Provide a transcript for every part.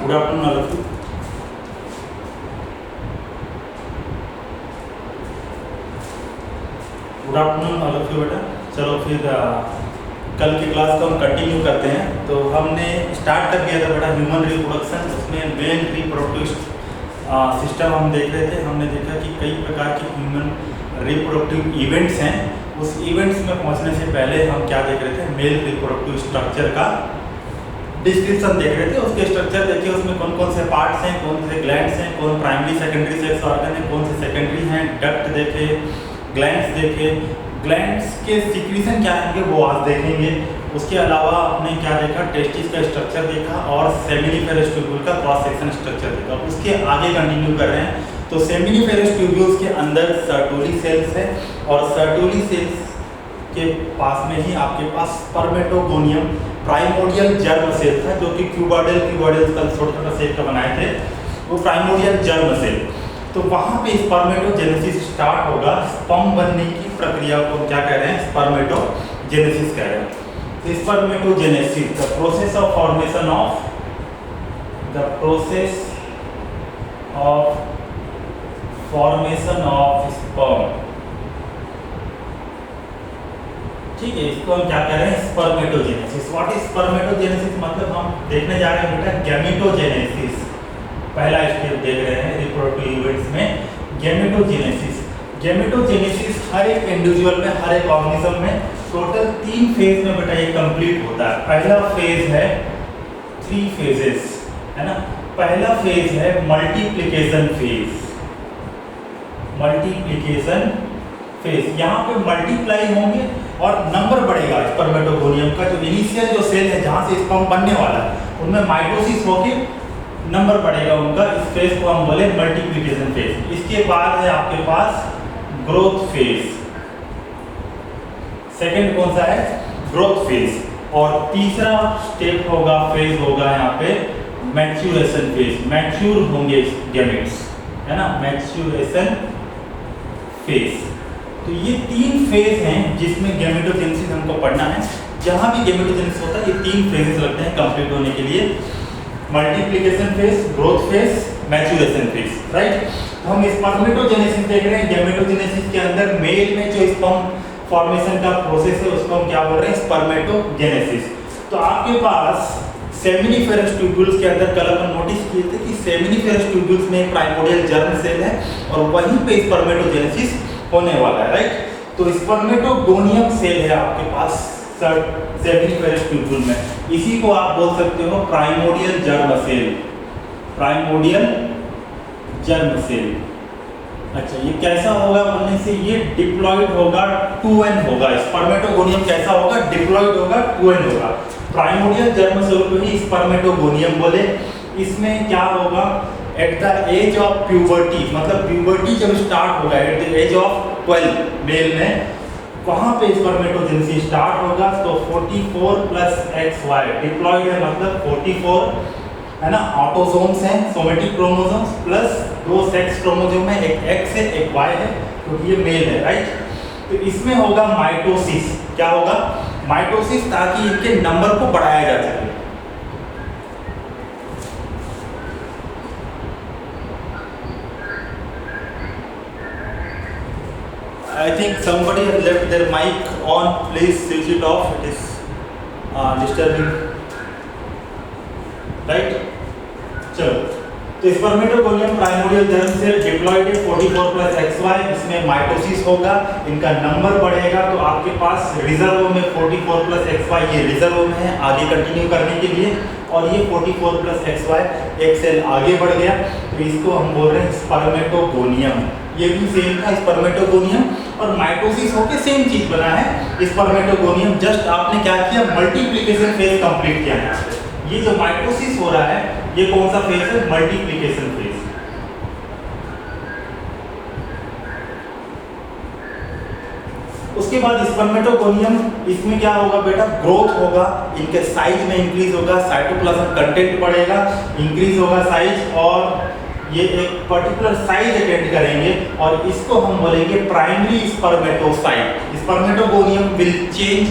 Good afternoon all of you. Good afternoon all of you बेटा। चलो फिर कल की क्लास को हम कंटिन्यू करते हैं। तो हमने स्टार्ट कर दिया था बेटा ह्यूमन रिप्रोडक्शन, उसमें मेल रिप्रोडक्टिव सिस्टम हम देख रहे थे। हमने देखा कि कई प्रकार के ह्यूमन रिप्रोडक्टिव इवेंट्स हैं। उस इवेंट्स में पहुंचने से पहले हम क्या देख रहे थे, मेल रिप्रोडक्टिव स्ट्रक्चर का डिस्क्रिप्शन देख रहे थे। उसके स्ट्रक्चर देखिए, उसमें कौन कौन से पार्ट्स हैं, कौन से ग्लैंड्स हैं, कौन प्राइमरी सेकेंडरी सेक्स ऑर्गन है, कौन से सेकेंडरी हैं, डक्ट देखे, ग्लैंड्स देखे, ग्लैंड्स के सिक्रीशन क्या होंगे वो आज देखेंगे। उसके अलावा आपने क्या देखा, टेस्टिस का स्ट्रक्चर देखा और सेमिनिफेरस ट्यूब्यूल का क्रॉस सेक्शन स्ट्रक्चर देखा। उसके आगे कंटिन्यू कर रहे हैं। तो सेमिनिफेरस ट्यूब्यूल्स के अंदर सर्टोली सेल्स है और सर्टोली सेल्स के पास में ही आपके पास स्पर्मेटोगोनियम प्राइमोडियल जर्म सेल था, जो कि क्यूबॉइडल का छोटा छोटा सेल का बनाए थे, वो प्राइमोडियल जर्म सेल। तो वहाँ पे स्पर्मेटोजेनेसिस स्टार्ट होगा। स्पर्म बनने की प्रक्रिया को क्या कह रहे हैं, स्पर्मेटोजेनेसिस कह रहे हैं। Spermatogenesis, the process of formation of sperm. ठीक है, इसको हम क्या कह रहे हैं, स्पर्मेटोजेनेसिस। What is spermatogenesis? मतलब हम देखने जा रहे हैं बेटा गैमेटोजेनेसिस। पहला स्टेप देख रहे हैं रिप्रोडक्टिव इवेंट्स में, गैमेटोजेनेसिस। गैमेटोजेनेसिस हर एक इंडिविजुअल में, हर एक ऑर्गेनिज्म में टोटल 3 फेज में बेटा ये कंप्लीट होता है। पहला फेज है 3 फेजेस, है ना। पहला फेज है मल्टीप्लिकेशन फेज। मल्टीप्लिकेशन फेज, यहाँ पे मल्टीप्लाई होंगे और नंबर बढ़ेगा स्पर्मेटोगोनियम का। जो इनिशियल जो सेल है जहाँ से स्पर्म बनने वाला है, उनमें माइटोसिस होके नंबर बढ़ेगा उनका। इस फेज को हम बोले मल्टीप्लिकेशन फेज। इसके बाद है आपके पास ग्रोथ फेज। सेकंड कौन सा है, ग्रोथ फेज। और तीसरा स्टेप होगा, फेज होगा यहाँ पे मैच्यूरेशन फेज। मैच्योर होंगे गैमेट्स, है ना, मैच्यूरेशन फेज। तो ये 3 फेज हैं जिसमें गैमेटोजेनेसिस हमको पढ़ना है। जहाँ भी गैमेटोजेनेसिस होता है ये 3 फेजेस लगते हैं कंप्लीट होने के लिए, multiplication phase, growth phase, maturation phase, right. तो हम स्पर्मेटोजेनेसिस देख रहे हैं। गैमेटोजेनेसिस के अंदर मेल में जो स्पर्म फॉर्मेशन का प्रोसेस है उसको हम क्या बोल रहे हैं, स्पर्मेटोजेनेसिस। तो आपके पास सेमिनिफेरस ट्यूब्यूल्स के अंदर कल अपन नोटिस किए थे कि सेमिनिफेरस ट्यूब्यूल्स में प्राइमोडियल जर्म सेल है और वहीं पे स्पर्मेटोजेनेसिस होने वाला है, राइट। तो स्पर्मेटोगोनियम सेल है आपके पास सेमिनिफेरस ट्यूब्यूल में। इसी को आप बोल सकते हो primordial germ cell. Primordial germ cell. अच्छा, ये कैसा होगा बनने से, ये डिप्लॉइड होगा, 2n होगा। स्पर्मेटोगोनियम कैसा होगा, डिप्लॉइड होगा, 2n होगा। प्राइमोडियल जर्म सेल को ही स्पर्मेटोगोनियम बोले। इसमें क्या होगा, at the age of puberty, मतलब प्यूबर्टी जब स्टार्ट होगा at the age of 12 male में, वहाँ पे स्पर्मेटोजेनेसिस स्टार्ट होगा। तो 44 + XY डिप्लॉइड है, मतलब 44, है ना। ऑटोसोम्स हैं, somatic chromosomes plus 2 sex chromosome है, एक X है एक Y है, क्योंकि ये मेल है, राइट। तो इसमें होगा माइटोसिस। क्या होगा, माइटोसिस, ताकि इनके नंबर को बढ़ाया जा सके। I think somebody has left their mic on. Please switch it off. It is disturbing. Right? चलो, तो spermatogonium primordial germ cell diploid है 44 + XY। इसमें माइटोसिस होगा, इनका नंबर बढ़ेगा। तो आपके पास रिजर्व में 44 + XY, ये रिजर्व में है आगे कंटिन्यू करने के लिए, और ये 44 + XY एक सेल आगे बढ़ गया। तो इसको हम बोल रहे हैं स्पर्मेटोगोनियम। ये भी सेम था स्पर्मेटोगोनियम, और माइटोसिस होके सेम चीज बना है स्पर्मेटोगोनियम। जस्ट आपने क्या किया, मल्टीप्लिकेशन फेज कंप्लीट किया है। ये जो माइटोसिस हो रहा है, ये कौन सा फेज है, मल्टीप्लिकेशन फेज। उसके बाद स्पर्मेटोगोनियम, इसमें क्या होगा बेटा, ग्रोथ होगा, इनके साइज में इंक्रीज होगा, साइटोप्लाज्म कंटेंट बढ़ेगा, इंक्रीज होगा साइज, और ये एक पर्टिकुलर साइज अटेंड करेंगे, और इसको हम बोलेंगे primary spermatocyte. Spermatogonium will change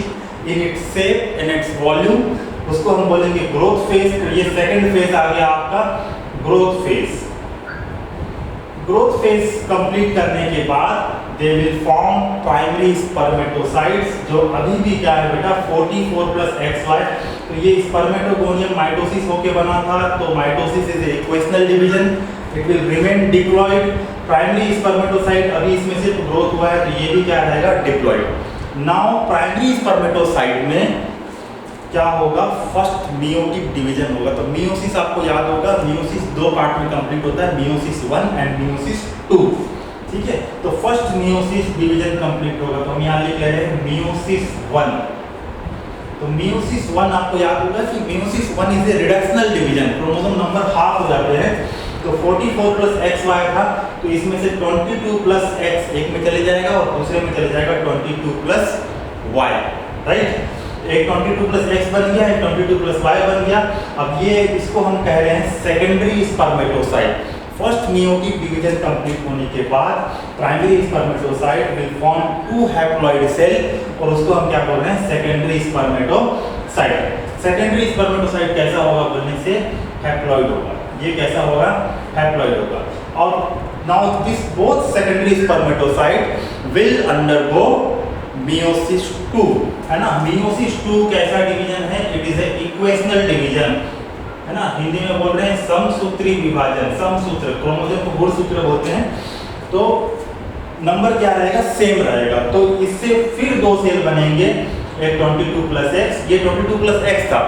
in its shape, in its volume, उसको हम बोलेंगे ग्रोथ फेज। ये सेकंड फेज आ गया आपका growth phase. Growth phase complete करने के बाद they will form primary spermatocytes, जो अभी भी क्या है बेटा 44 प्लस XY। तो ये स्पर्मेटोगोनियम माइटोसिस होके बना था, तो mitosis is equational division, it will remain diploid. Primary spermatocyte अभी इसमें सिर्फ ग्रोथ हुआ है, तो ये भी क्या रहेगा डिप्लॉयड। नाउ प्राइमरी स्पर्मेटोसाइट में क्या होगा, फर्स्ट मियोटिक डिवीजन होगा। तो मियोसिस आपको याद होगा, मियोसिस दो पार्ट में कंप्लीट होता है, मियोसिस 1 एंड मियोसिस 2, ठीक है। तो फर्स्ट मियोसिस डिवीजन कंप्लीट होगा, तो हम यहाँ लिख रहे हैं मियोसिस 1। तो मियोसिस 1 आपको याद होगा कि meiosis 1 is a reductional division, chromosome number half हो जाते हैं। तो 44 प्लस XY था, तो इसमें से 22 प्लस X एक में चले जाएगा और दूसरे में चले जाएगा 22 प्लस Y, राइट। एक 22 प्लस X बन गया, एक 22 प्लस Y बन गया। अब ये इसको हम कह रहे हैं secondary spermatocyte. First meiotic division complete होने के बाद primary spermatocyte will form 2 haploid cell, और उसको हम क्या बोल रहे हैं, सेकेंडरी स्पर्मेटोसाइट। सेकेंडरी स्पर्मेटोसाइट कैसा होगा बोलने से, हैप्लॉइड होगा। ये कैसा होगा, हैप्लॉइड होगा। और now this both secondary spermatocyte will undergo meiosis 2, है ना। मियोसिस 2 कैसा डिवीजन है, it is A equational division, है ना। हिंदी में बोल रहे हैं समसूत्री विभाजन। समसूत्र, क्रोमोसोम को गुणसूत्र बोलते हैं। तो नंबर क्या रहेगा, सेम रहेगा। तो इससे फिर दो सेल बनेंगे, एक 22 प्लस X, ये 22 प्लस X था,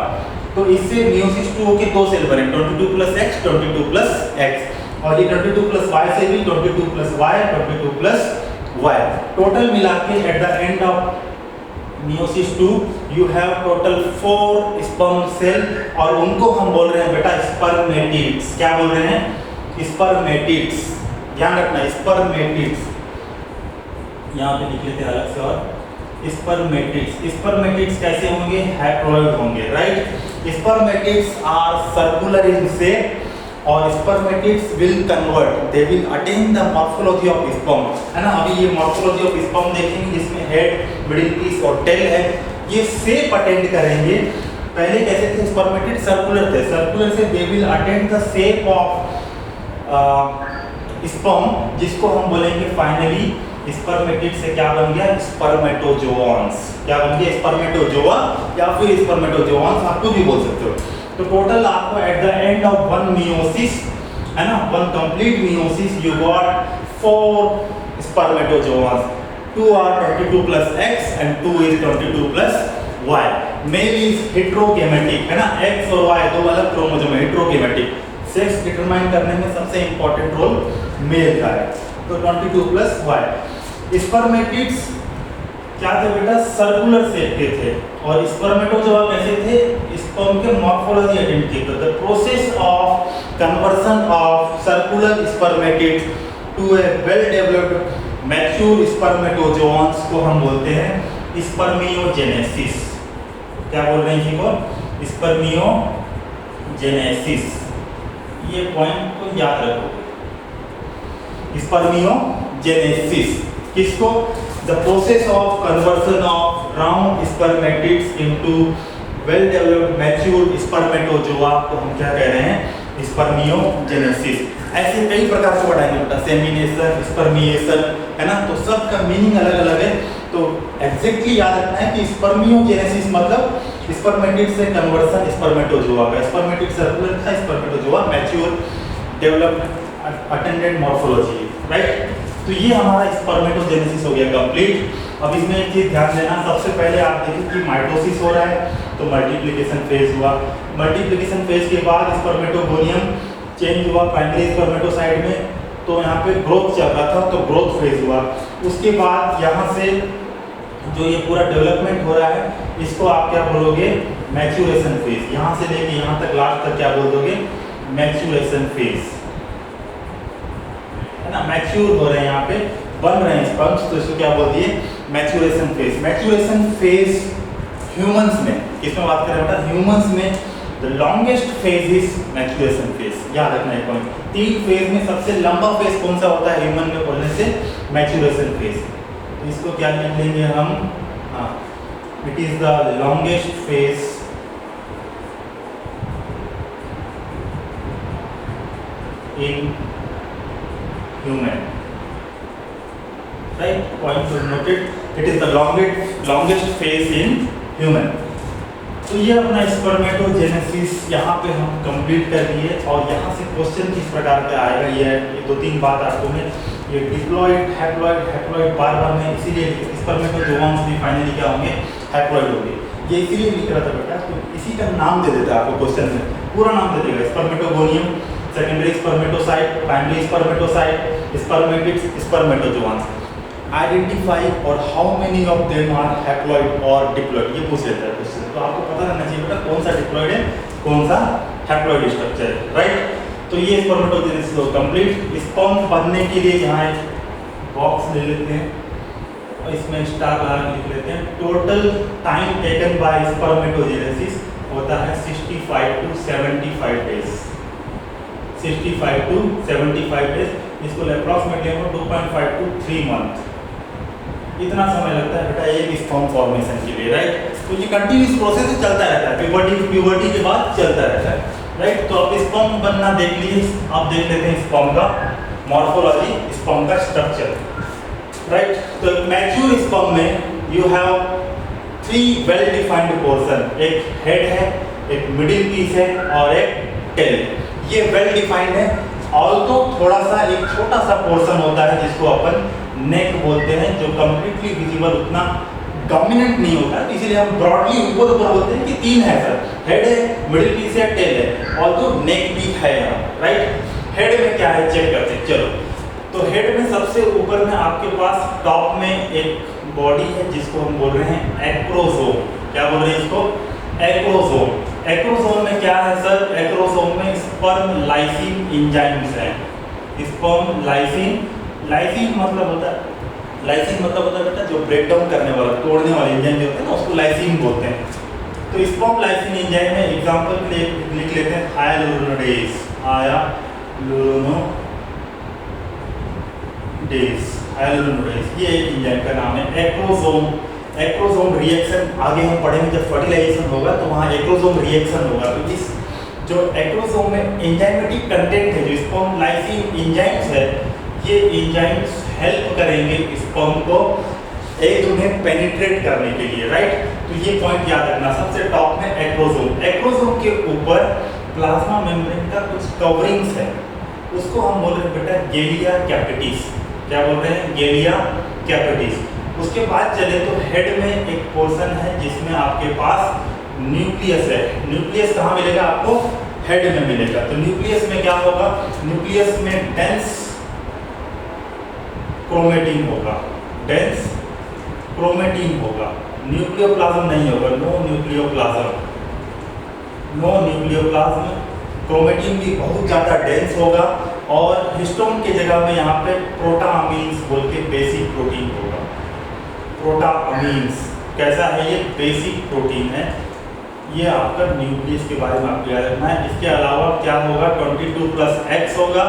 तो इससे मियोसिस 2 के दो सेल बने, 22 प्लस X, 22 प्लस X, और ये 22 प्लस Y से भी 22 plus Y, 22 plus Y। Total मिला के at the end of meiosis 2 you have total 4 sperm cell, और उनको हम बोल रहे हैं बेटा स्पर्मेटिड्स। क्या बोल रहे हैं, स्पर्मेटिड्स। ध्यान रखना, स्पर्मेटिड्स। यहाँ पे लिख लेते हैं अलग से, और स्पर्मेटिड्स। स्पर्मेटिड्स कैसे होंगे, हैप्लॉइड होंगे, right. Spermatids are circular in shape, और spermatids will convert, they will attain the morphology of sperm, है ना। अभी ये मॉर्फोलॉजी ऑफ स्पर्म देखेंगे, जिसमें हेड, मिडिल पीस और टेल है। ये शेप अटेंड करेंगे। पहले कैसे थे स्पर्मेटिड, सर्कुलर थे, सर्कुलर से they will attend the shape of sperm, जिसको हम बोलेंगे फाइनली स्पर्मेटिड से क्या बन गया, स्पर्मेटोजोआंस। क्या बन गया, स्पर्मेटोजोआ या फिर स्पर्मेटोजोआंस, आप कुछ भी बोल सकते हो। तो टोटल आपको eight the end of one meiosis, है ना, one complete meiosis, you got 4 स्पर्मेटोजोआंस। 2 are 22 plus X and 2 is 22 plus Y. Male is heterogametic, है ना, X और Y दो अलग क्रोमोसोम है, heterogametic। सेक्स डिटरमाइन करने में सबसे इंपॉर्टेंट रोल मेल का है। तो 22 प्लस Y। स्पर्मेटिड्स क्या थे बेटा, सर्कुलर शेप के थे, और स्पर्मेटोजोआ कैसे थे, स्पर्म के मॉर्फोलॉजी अटेंड की। तो the process of conversion of circular spermatid to a well developed mature spermatozoans को हम बोलते हैं स्पर्मियोजेनेसिस। क्या बोल रहे हैं इसी को, स्पर्मियोजेनेसिस। ये पॉइंट को याद रखो, स्पर्मियोजेनेसिस किसको, the process of conversion of round spermatids into well developed mature spermatozoa को हम क्या कह रहे हैं, स्पर्मियोजेनेसिस। ऐसे कई प्रकार से पढ़ाएंगे बेटा, सेमिनेशन, स्पर्मिएशन, है ना। तो सब का मीनिंग अलग अलग है। तो एग्जैक्टली याद रखना है कि स्पर्मियोजेनेसिस मतलब स्पर्मेटिड से कन्वर्सन स्पर्मेटोजोआ का। स्पर्मेटिड सर्कुलर था, spermatozoa mature developed attendant morphology, right. तो ये हमारा स्पर्मेटोजेनेसिस हो गया कंप्लीट। अब इसमें एक चीज ध्यान देना, सबसे पहले आप देखिए कि माइटोसिस हो रहा है, तो मल्टीप्लिकेशन फेज हुआ। मल्टीप्लिकेशन फेज के बाद स्पर्मेटोगोनियम चेंज हुआ प्राइमरी स्पर्मेटोसाइट में, तो यहाँ पे ग्रोथ चल रहा था, तो ग्रोथ फेज हुआ। उसके बाद यहाँ से जो ये पूरा डेवलपमेंट हो रहा है, इसको आप क्या बोलोगे, मैच्योरेशन फेज। यहाँ से लेके यहाँ तक लास्ट तक क्या बोल दोगे, मैच्योरेशन फेज, है ना। मैच्योर हो रहे हैं, यहाँ पे बन रहे हैं स्पर्म्स, तो इसको क्या बोल दिए, maturation phase. Maturation phase humans में, किसमें बात करें बेटा, ह्यूमंस में the longest phase is maturation phase. याद रखना है पॉइंट, 3 फेज में सबसे लंबा फेज कौन सा होता है ह्यूमन में बोलने से, मैच्योरेशन फेज। तो इसको क्या लिख लेंगे हम, हाँ, it is the longest phase in human. Right? Point to note it. It is the longest phase in human. तो ये अपना स्पर्मेटोजेनेसिस यहाँ पे हम कंप्लीट कर दिए और यहाँ से क्वेश्चन किस प्रकार का आएगा ये 2-3 बात आपको मैं ये डिप्लॉइड हैप्लॉइड बार मैं इसीलिए स्पर्मेटोजोन्स भी फाइनली क्या होंगे हैप्लॉइड होंगे ये इसीलिए लिख रहा था बेटा तो इसी का नाम दे देता है आपको क्वेश्चन में पूरा नाम दे देगा spermatogonium secondary spermatocyte primary spermatocyte spermatids spermatozoons identify और how many of them are haploid और डिप्लॉइड ये पूछ लेता है क्वेश्चन तो आपको पता रहना चाहिए बेटा कौन सा डिप्लॉइड है कौन सा हैप्लॉइड स्ट्रक्चर है राइट तो ये स्पर्मेटोजेनेसिस हो कंप्लीट स्पर्म बनने के लिए यहाँ एक बॉक्स ले लेते हैं और इसमें स्टार लगा लिख लेते हैं total time taken by spermatogenesis होता है 65 to 75 डेज 65 to 75 डेज इसको अप्रॉक्सीमेटली हम 2.5 to 3 मंथ इतना समय लगता है बेटा एक स्पर्म फॉर्मेशन के लिए राइट तो ये कंटिन्यूस प्रोसेस चलता रहता है प्यूबर्टी के बाद चलता रहता है राइट तो अब स्पर्म बनना देख लिए अब देख लेते हैं स्पर्म का मॉर्फोलॉजी स्पर्म का स्ट्रक्चर राइट तो मैच्योर स्पर्म में you have 3 well defined portion एक हेड है एक मिडिल पीस है और एक टेल ये वेल डिफाइंड है ऑल्सो थोड़ा सा एक छोटा सा पोर्शन होता है जिसको अपन नेक बोलते हैं जो कंप्लीटली विजिबल उतना डोमिनेंट नहीं होता है इसीलिए हम ब्रॉडली ऊपर बोलते हैं कि 3 है सर हेड है मिडिल पीस है टेल है ऑल्सो नेक भी है यहाँ राइट हेड में क्या है चेक करते हैं चलो तो हेड में सबसे ऊपर में आपके पास टॉप में एक बॉडी है जिसको हम बोल रहे हैं एक्रोसोम क्या बोल रहे हैं इसको एक्रोसोम एक्रोसोम में क्या है सर एक्रोसोम में स्पर्म लाइसिन एंजाइम्स हैं स्पर्म लाइसिन मतलब होता है बेटा जो ब्रेक डाउन करने वाला तोड़ने वाले एंजाइम जो होते हैं ना उसको लाइसिन बोलते हैं तो स्पर्म लाइसिन एंजाइम में एग्जांपल के लिए लिख लेते हैं हायालुरोनोडेज ये एक एंजाइम का नाम है एक्रोसोम रिएक्शन आगे हम पढ़ेंगे जब फर्टिलाइजेशन होगा तो वहाँ एक्रोसोम रिएक्शन होगा तो इस जो एक्रोसोम में एंजाइमेटिक कंटेंट है जो स्पर्म लाइसिन एंजाइम्स है ये एंजाइम्स हेल्प करेंगे स्पर्म को एक उन्हें पेनिट्रेट करने के लिए राइट तो ये पॉइंट याद रखना सबसे टॉप में एक्रोसोम के ऊपर प्लाज्मा मेम्ब्रेन का कुछ कवरिंग्स है उसको हम बोल रहे हैं बेटा गेलिया कैपिटिस क्या बोल रहे हैं गेलिया कैपिटिस उसके बाद चले तो हेड में एक पोर्शन है जिसमें आपके पास न्यूक्लियस है न्यूक्लियस कहाँ मिलेगा आपको हेड में मिलेगा तो न्यूक्लियस में क्या होगा न्यूक्लियस में डेंस क्रोमेटिन होगा न्यूक्लियोप्लाज्म नहीं होगा नो न्यूक्लियोप्लाज्म क्रोमेटिन भी बहुत ज़्यादा डेंस होगा और हिस्टोन के जगह में यहाँ पे प्रोटामीन्स बोल के बेसिक प्रोटीन होगा प्रोटामीन्स कैसा है ये बेसिक प्रोटीन है ये आपका न्यूक्लियस के बारे में आपको याद रखना है इसके अलावा क्या होगा 22+X होगा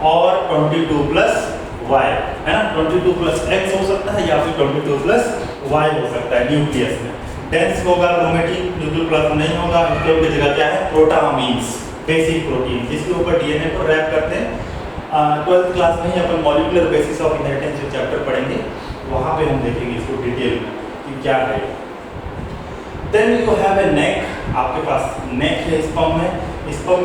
और 22+Y है ना 22+X हो सकता है या फिर 22+Y हो सकता है न्यूक्लियस में डेंस होगा क्रोमेटिन न्यूक्लियोप्लाज्म नहीं होगा हिस्टोन की जगह क्या है प्रोटामीन्स बेसिक प्रोटीन जिसके ऊपर डीएनए को रैप करते हैं 12th क्लास में ही अपन मॉलिक्यूलर बेसिस ऑफ इनहेरिटेंस जो चैप्टर पढ़ेंगे वहाँ पे हम देखेंगे इसको डिटेल में कि क्या है देन यू हैव ए नेक आपके पास नेक है स्पर्म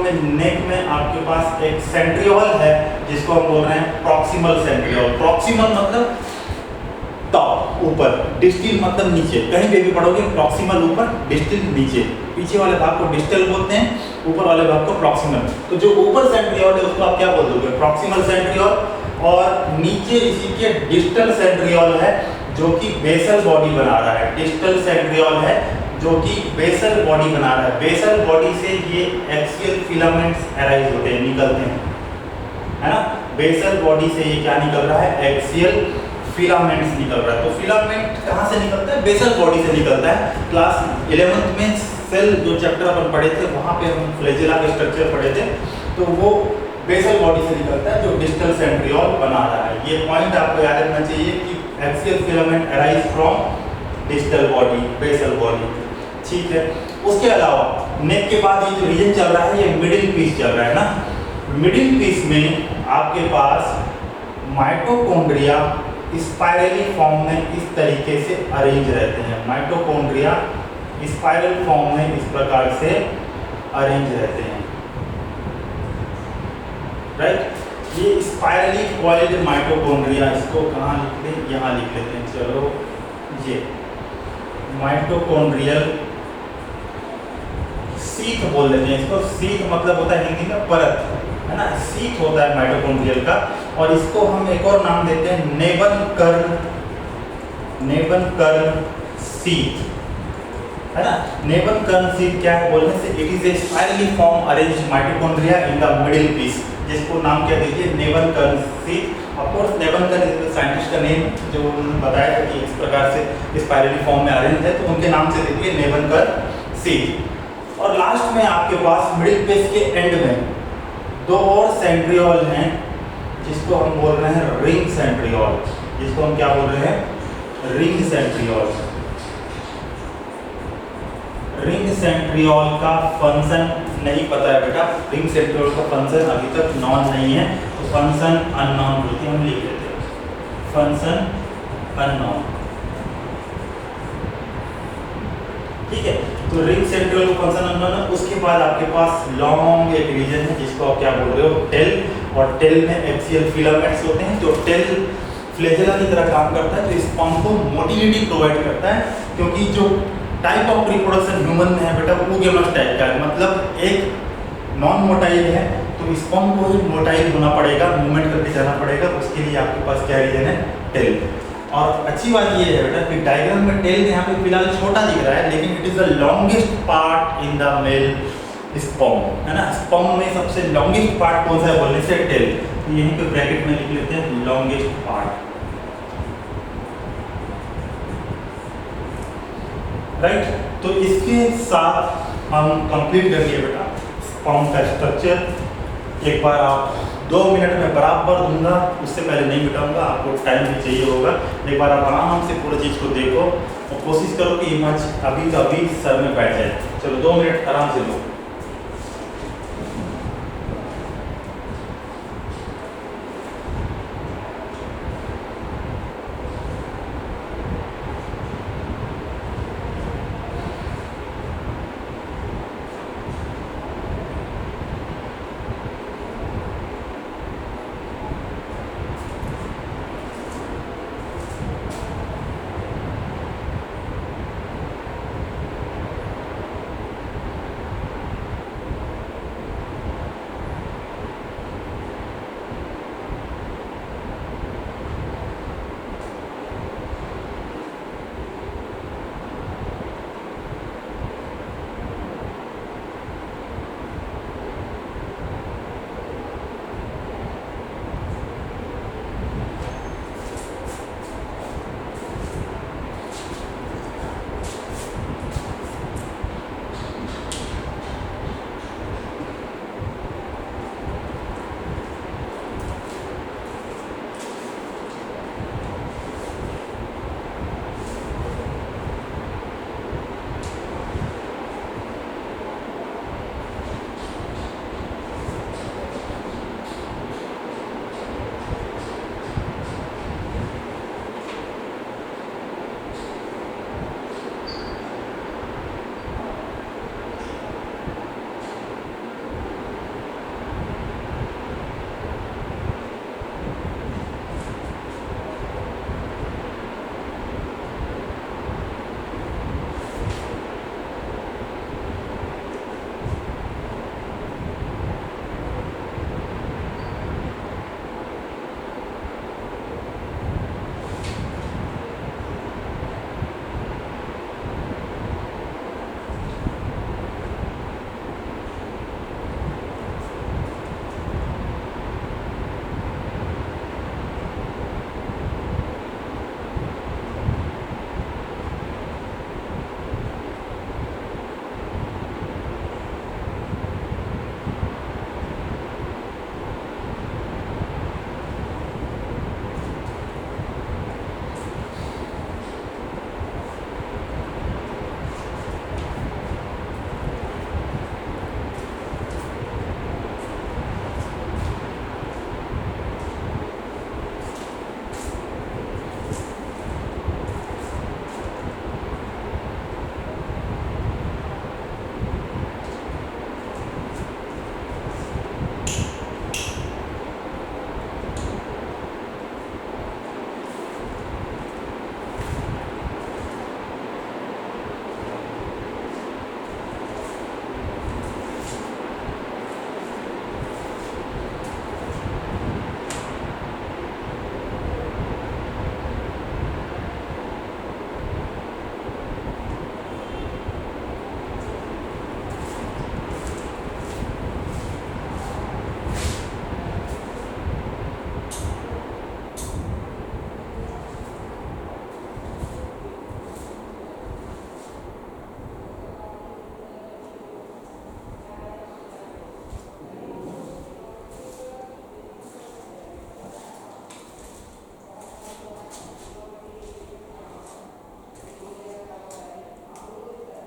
में नेक में आपके पास एक सेंट्रियोल है जिसको हम बोल रहे हैं प्रॉक्सिमल सेंट्रियोल प्रॉक्सिमल मतलब टॉप ऊपर डिस्टल मतलब नीचे कहीं पे भी पढ़ोगे प्रॉक्सिमल ऊपर डिस्टल नीचे पीछे वाले भाग को डिस्टल बोलते हैं ऊपर वाले भाग को प्रॉक्सिमल तो जो ऊपर सेंट्रियोल है उसको आप क्या बोल दोगे प्रॉक्सिमल सेंट्रियोल और नीचे इसी के डिस्टल सेंट्रियोल है जो कि बेसल बॉडी बना रहा है डिस्टल सेंट्रियोल है जो कि बेसल बॉडी बना रहा है बेसल बॉडी से ये एक्सियल फिलामेंट्स अराइज होते हैं निकलते हैं है ना बेसल बॉडी से ये क्या निकल रहा है एक्सियल फिलामेंट्स निकल रहा है तो फिलामेंट कहाँ से निकलता है बेसल बॉडी से निकलता है क्लास 11th में सेल जो चैप्टर अपन पढ़े थे वहाँ पे हम फ्लैजेला के स्ट्रक्चर पढ़े थे तो वो बेसल बॉडी से निकलता है जो डिस्टल सेंट्रियोल बना रहा है ये पॉइंट आपको याद रखना चाहिए कि axial filament arise from distal body basal body ठीक है उसके अलावा नेक के बाद ये जो रीजन चल रहा है ये मिडिल पीस चल रहा है ना मिडिल पीस में आपके पास माइटोकॉन्ड्रिया स्पाइरली फॉर्म में इस तरीके से अरेंज रहते हैं। माइटोकॉन्ड्रिया स्पाइरल फॉर्म में इस प्रकार से अरेंज रहते हैं, राइट। ये स्पाइरली कॉइल्ड माइटोकॉन्ड्रिया, इसको कहाँ लिख लें, यहाँ लिख लेते हैं। चलो, ये माइटोकॉन्ड्रियल शीथ बोल देते हैं इसको। शीथ मतलब होता है हिंदी में परत, है ना, शीथ होता है माइटोकॉन्ड्रियल का। और इसको हम एक और नाम देते हैं नेबन कर्न शीथ, है ना। नेबन कर्न शीथ क्या है बोलने से, it is a spirally form arranged mitochondria in the middle piece, जिसको नाम क्या दीजिए, नेबन कर्न शीथ। ऑफ कोर्स नेबन कर्न साइंटिस्ट का नेम जो उन्होंने बताया था कि इस प्रकार से स्पाइरली फॉर्म में अरेंज है, तो उनके नाम से देखिए नेबन कर्न शीथ। और लास्ट में आपके पास मिडिल पीस के एंड में दो और सेंट्रियोल हैं, जिसको हम बोल रहे हैं रिंग सेंट्रियोल। जिसको हम क्या बोल रहे हैं, रिंग सेंट्रियोल। रिंग सेंट्रियोल का फंक्शन नहीं पता है बेटा, रिंग सेंट्रियोल का फंक्शन अभी तक नॉन नहीं है, तो फंक्शन अननोन बोलते हम लिख देते हैं, फंक्शन अननोन, ठीक है। तो रिंग सेंट्रियोल का फंक्शन अननोन है। उसके बाद आपके पास लॉन्ग एक रीजन है जिसको आप क्या बोल रहे हो, टेल। और टेल में एक्सियल फिलामेंट्स होते हैं, जो टेल फ्लैजेला की तरह काम करता है, तो स्पर्म को मोटिलिटी प्रोवाइड करता है। क्योंकि जो टाइप ऑफ रिप्रोडक्शन ह्यूमन में है बेटा, वो गेमस टाइप का है, मतलब एक नॉन मोटाइल है, तो स्पर्म को ही मोटाइल होना पड़ेगा, मूवमेंट करके जाना पड़ेगा। उसके लिए आपके पास क्या रीजन है, टेल। और अच्छी बात ये है बेटा कि डायग्राम में टेल यहाँ पे फिलहाल छोटा दिख रहा है, लेकिन it is the longest part in the mail sperm, है ना। स्पर्म में सबसे लॉन्गेस्ट पार्ट कौन सा है बोलने से, टेल। तो यहीं पे ब्रैकेट में लिख लेते हैं लॉन्गेस्ट पार्ट, राइट। तो इसके साथ हम कंप्लीट कर लिए बेटा स्पर्म का स्ट्रक्चर। एक बार आप 2 मिनट में बराबर दूंगा, उससे पहले नहीं बिठाऊंगा, आपको टाइम भी चाहिए होगा। एक बार आप आराम से पूरी चीज़ को देखो और कोशिश करो कि इमेज अभी का अभी सर में बैठ जाए। चलो 2 मिनट आराम से लो।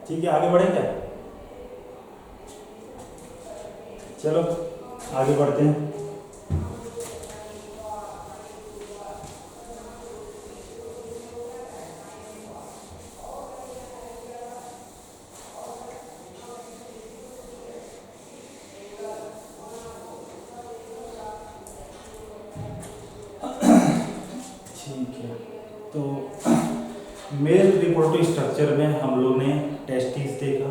ठीक है, आगे बढ़े क्या? चलो आगे बढ़ते हैं। ठीक है, तो मेल रिप्रोडक्टिव स्ट्रक्चर में हम लोग ने टेस्टिस देखा,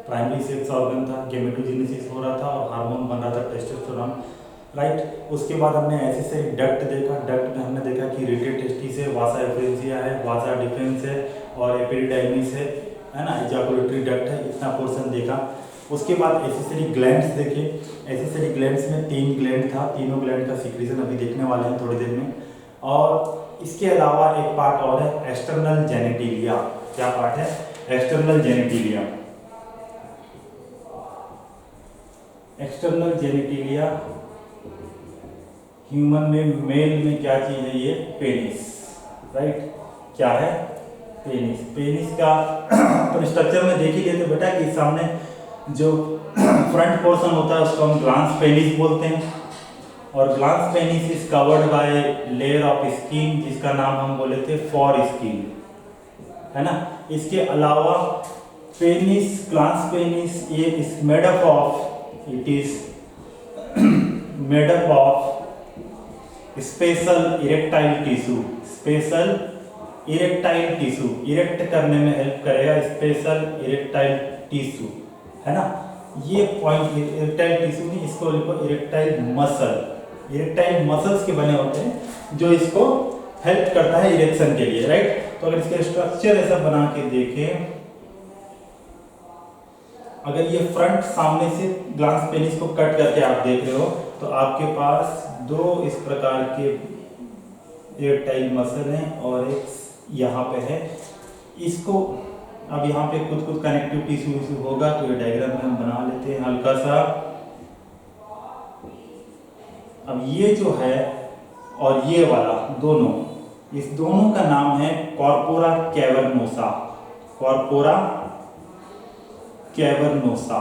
प्राइमरी सेक्स ऑर्गन था, गेमेटोजेनेसिस हो रहा था और हार्मोन बन रहा था टेस्टोस्टेरोन, राइट। उसके बाद हमने एक्सेसरी डक्ट देखा। डक्ट में हमने देखा कि रेडियल टेस्टिस है, वासा एफरेंसिया है, वासा डिफरेंस है और एपिडिडाइमिस है ना, इजाकुलेटरी डक्ट है, इतना पोर्शन देखा। उसके बाद एक्सेसरी ग्लैंड्स देखे। एक्सेसरी ग्लैंड्स में 3 ग्लैंड था, तीनों ग्लैंड का सीक्रेशन अभी देखने वाले हैं थोड़ी देर में। और इसके अलावा एक पार्ट और है एक्सटर्नल जेनिटिलिया। क्या पार्ट है? एक्सटर्नल जेनिटिलिया। एक्सटर्नल जेनिटिलिया ह्यूमन में, मेल में क्या चीज है ये? Penis, right. क्या है? पेनिस। पेनिस का अपन स्ट्रक्चर में देख ही लेते बेटा कि सामने जो फ्रंट पोर्शन होता है उसको हम ग्लांस पेनिस बोलते हैं और glans penis is covered by layer of skin जिसका नाम हम बोले थे फॉर स्किन, है ना। इसके अलावा पेनिस, ग्लांस पेनिस ये is made up of, it is made up of special erectile tissue. Special erectile tissue, erect करने में हेल्प करेगा स्पेशल इरेक्टाइल टिश्यू, है ना। ये पॉइंट इरेक्टाइल टिश्यू नहीं, इसको लिखो इरेक्टाइल मसल। इरेक्टाइल मसल्स के बने होते हैं जो इसको हेल्प करता है इरेक्शन के लिए, राइट। तो अगर इसके स्ट्रक्चर ऐसा बना के देखें, अगर ये फ्रंट सामने से ग्लांस पेनिस को कट करके आप देख रहे हो तो आपके पास 2 इस प्रकार के इरेक्टाइल मसल हैं और एक यहाँ पे है। इसको अब यहाँ पे कुछ कनेक्टिव टिश्यू होगा तो ये डायग्राम में हम बना लेते हैं हल्का सा। अब ये जो है और ये वाला दोनों, इस दोनों का नाम है कॉर्पोरा कैवर्नोसा। Corpora cavernosa.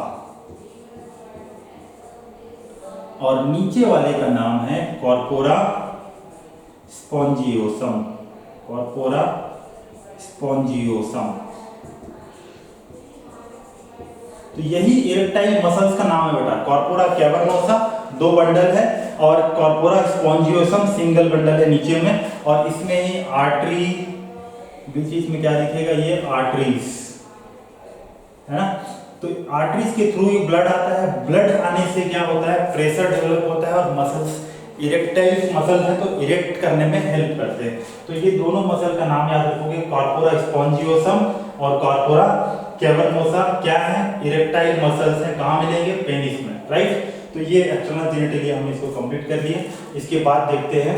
और नीचे वाले का नाम है कॉर्पोरा स्पॉन्जियोसम। Corpora spongiosum. तो यही इरेक्टाइल मसल्स का नाम है बेटा। कॉर्पोरा कैवर्नोसा 2 बंडल है और कॉर्पोरा स्पॉन्जियोसम सिंगल बंडल है नीचे में। और इसमें ही आर्टरी, बीच में क्या दिखेगा? ये आर्टरीज, है ना। तो आर्टरीज के थ्रू ही ब्लड आता है। ब्लड आने से क्या होता है? प्रेशर डेवलप होता है और मसल्स, इरेक्टाइल मसल है तो इरेक्ट करने में हेल्प करते हैं। तो ये दोनों मसल का नाम याद रखोगे, कॉर्पोरा स्पॉन्जियोसम और कॉर्पोरा कैवर्नोसा। क्या है? इरेक्टाइल मसल्स हैं। कहाँ मिलेंगे? पेनिस में, राइट। तो ये एक्सटर्नल जेनिटिलिया हमने इसको कंप्लीट कर दिए। इसके बाद देखते हैं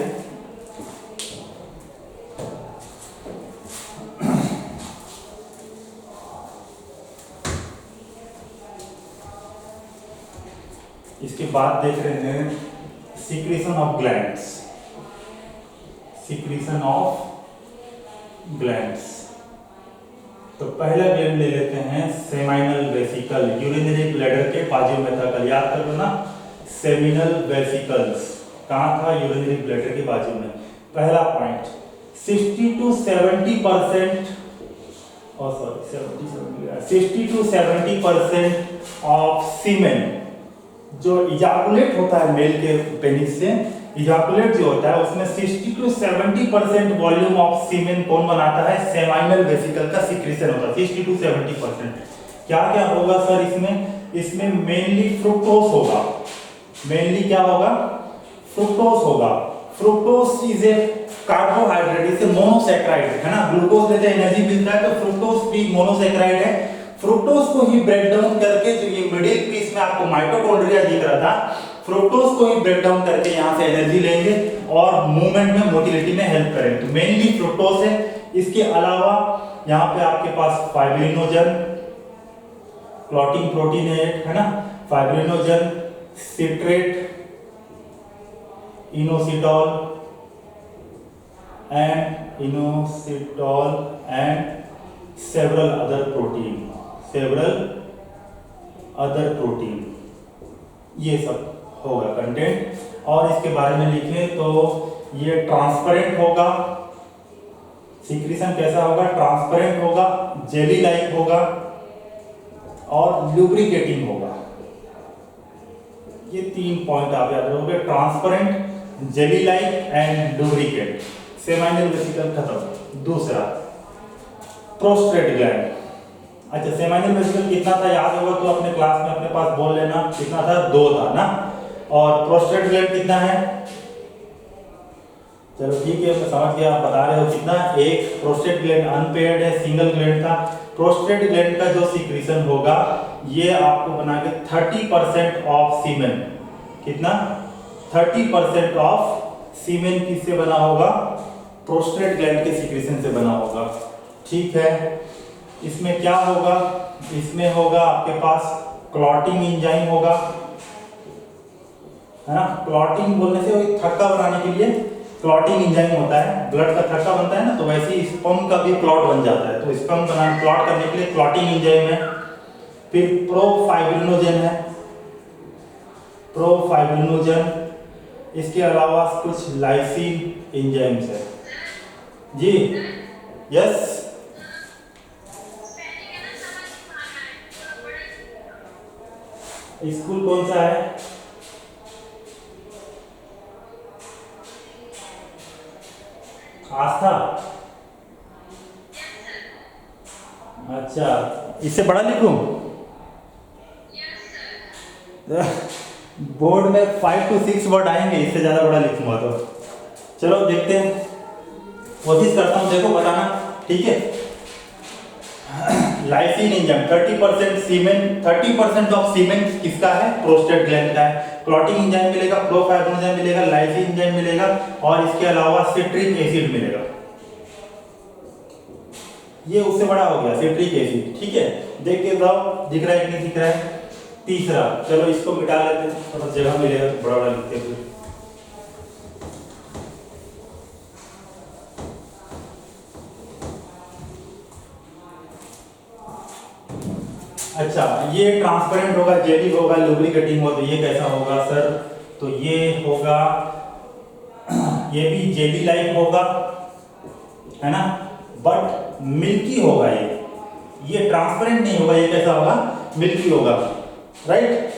देख रहे हैं secretion of glands. Secretion of glands. तो पहला ग्लैंड ले लेते हैं सेमाइनल वेसिकल, यूरिनरी ब्लैडर के बाजू में था, कल याद कर लो ना। सेमिनल वेसिकल्स कहाँ था? यूरिनरी ब्लैडर के बाजू में। पहला पॉइंट 60 to 70% और सॉरी 60 to 70% ऑफ सीमेन जो इजाकुलेट होता है मेल के पेनिस से, इजाकुलेट जो होता है उसमें 60 to 70% वॉल्यूम ऑफ सीमेन कौन बनाता है? सेमाइनल वेसिकल का सीक्रेशन होता है 60 to 70%। क्या क्या होगा सर इसमें? इसमें मेनली फ्रुक्टोज होगा। मेनली क्या होगा? फ्रुक्टोज होगा। फ्रुक्टोज इज ए कार्बोहाइड्रेट, इसे मोनोसैकेराइड, है ना। ग्लूकोज लेते एनर्जी मिलता है तो फ्रुक्टोज भी मोनोसैकेराइड है। फ्रुक्टोज को ही ब्रेक डाउन करके, जो ये मिडिल पीस में आपको माइटोकॉन्ड्रिया दिख रहा था, फ्रुक्टोज को ही ब्रेक डाउन करके यहाँ से एनर्जी लेंगे और मूवमेंट में, मोटिलिटी में हेल्प करेंगे। तो मेनली फ्रुक्टोज है। इसके अलावा यहाँ पे आपके पास फाइब्रिनोजन, क्लॉटिंग प्रोटीन है ना, fibrinogen, citrate, inositol and several other protein, several other protein, ये सब होगा कंटेंट। और इसके बारे में लिखें तो ये ट्रांसपेरेंट होगा, सीक्रेशन कैसा होगा, ट्रांसपेरेंट होगा, जेली लाइक होगा और लुब्रिकेटिंग होगा। ये 3 पॉइंट आप याद रखोगे, transparent, jelly like and lubricate. Seminal vesicle खत्म। दूसरा प्रोस्टेट ग्लैंड। अच्छा, सेमाइनल वेसिकल कितना था याद होगा तो अपने क्लास में अपने पास बोल लेना, कितना था, 2 था ना। और प्रोस्टेट ग्लैंड कितना है, चलो ठीक है, मैं समझ गया, आप बता रहे हो कितना, एक प्रोस्टेट ग्लैंड अनपेयर्ड है, सिंगल ग्लैंड था। प्रोस्टेट ग्लैंड का जो सीक्रेशन होगा ये आपको बना के 30% ऑफ सीमेन, कितना, 30% ऑफ सीमेन किससे बना होगा, प्रोस्टेट ग्लैंड के सीक्रेशन से बना होगा। ठीक है, इसमें क्या होगा, इसमें होगा आपके पास क्लॉटिंग एंजाइम होगा, है ना। क्लॉटिंग बोलने से वही थक्का बनाने के लिए क्लॉटिंग एंजाइम होता है, ब्लड का थक्का बनता है ना, तो वैसे ही स्पर्म का भी क्लॉट बन जाता है, तो स्पर्म बनाने क्लॉट करने के लिए क्लॉटिंग एंजाइम है। फिर प्रोफाइब्रिनोजन है, प्रोफाइब्रिनोजन। इसके अलावा कुछ लाइसिन एंजाइम्स है जी, यस। स्कूल कौन सा है, आस्था। अच्छा, इससे बड़ा लिखूं, बोर्ड में 5 to 6 वर्ड आएंगे, इससे ज्यादा बड़ा लिखूंगा तो। चलो देखते हैं, कोशिश करता हूं, देखो बताना, ठीक है। लाइसिन एंजाइम 30% सीमेन, 30% ऑफ सीमेन किसका है, प्रोस्टेट ग्लैंड का है। क्लॉटिंग एंजाइम मिलेगा, प्रोफाइब्रिनोजन मिलेगा, लाइसिन एंजाइम मिलेगा और इसके अलावा सिट्रिक एसिड मिलेगा। ये उससे बड़ा हो गया सिट्रिक एसिड, ठीक है। देख के बताओ दिख रहा है कि नहीं दिख रहा है। तीसरा, चलो इसको मिटा लेते हैं, थोड़ा जगह मिलेगा तो बड़ा बड़ा लिखते हैं। अच्छा, ये ट्रांसपेरेंट होगा, जेली होगा, लुब्रिकेटिंग होगा, तो ये कैसा होगा सर, तो ये होगा, ये भी जेली लाइक होगा, है ना, बट मिल्की होगा। ये ट्रांसपेरेंट नहीं होगा, ये कैसा होगा, मिल्की होगा, राइट।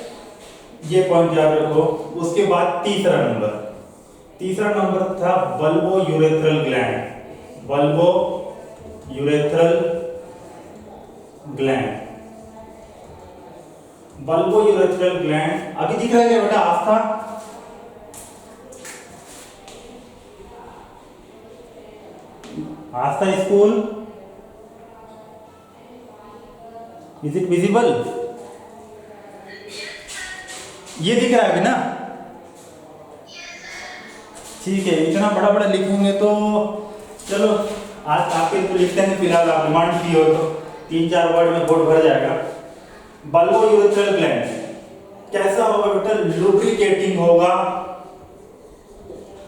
ये पॉइंट याद रखो। उसके बाद तीसरा नंबर था bulbo urethral gland, bulbo urethral gland, bulbo urethral gland. अभी दिख रहा है क्या बेटा, आस्था, आस्था स्कूल, इज इट विजिबल, ये दिख रहा है अभी ना, ठीक है। इतना बड़ा बड़ा लिखेंगे तो चलो आज आपके तो लिखते हैं, फिलहाल आप डिमांड की हो तो 3-4 वर्ड में बोर्ड भर जाएगा। बल्बो यूरेथ्रल ग्लैंड कैसा होगा बेटा, लुब्रिकेटिंग होगा,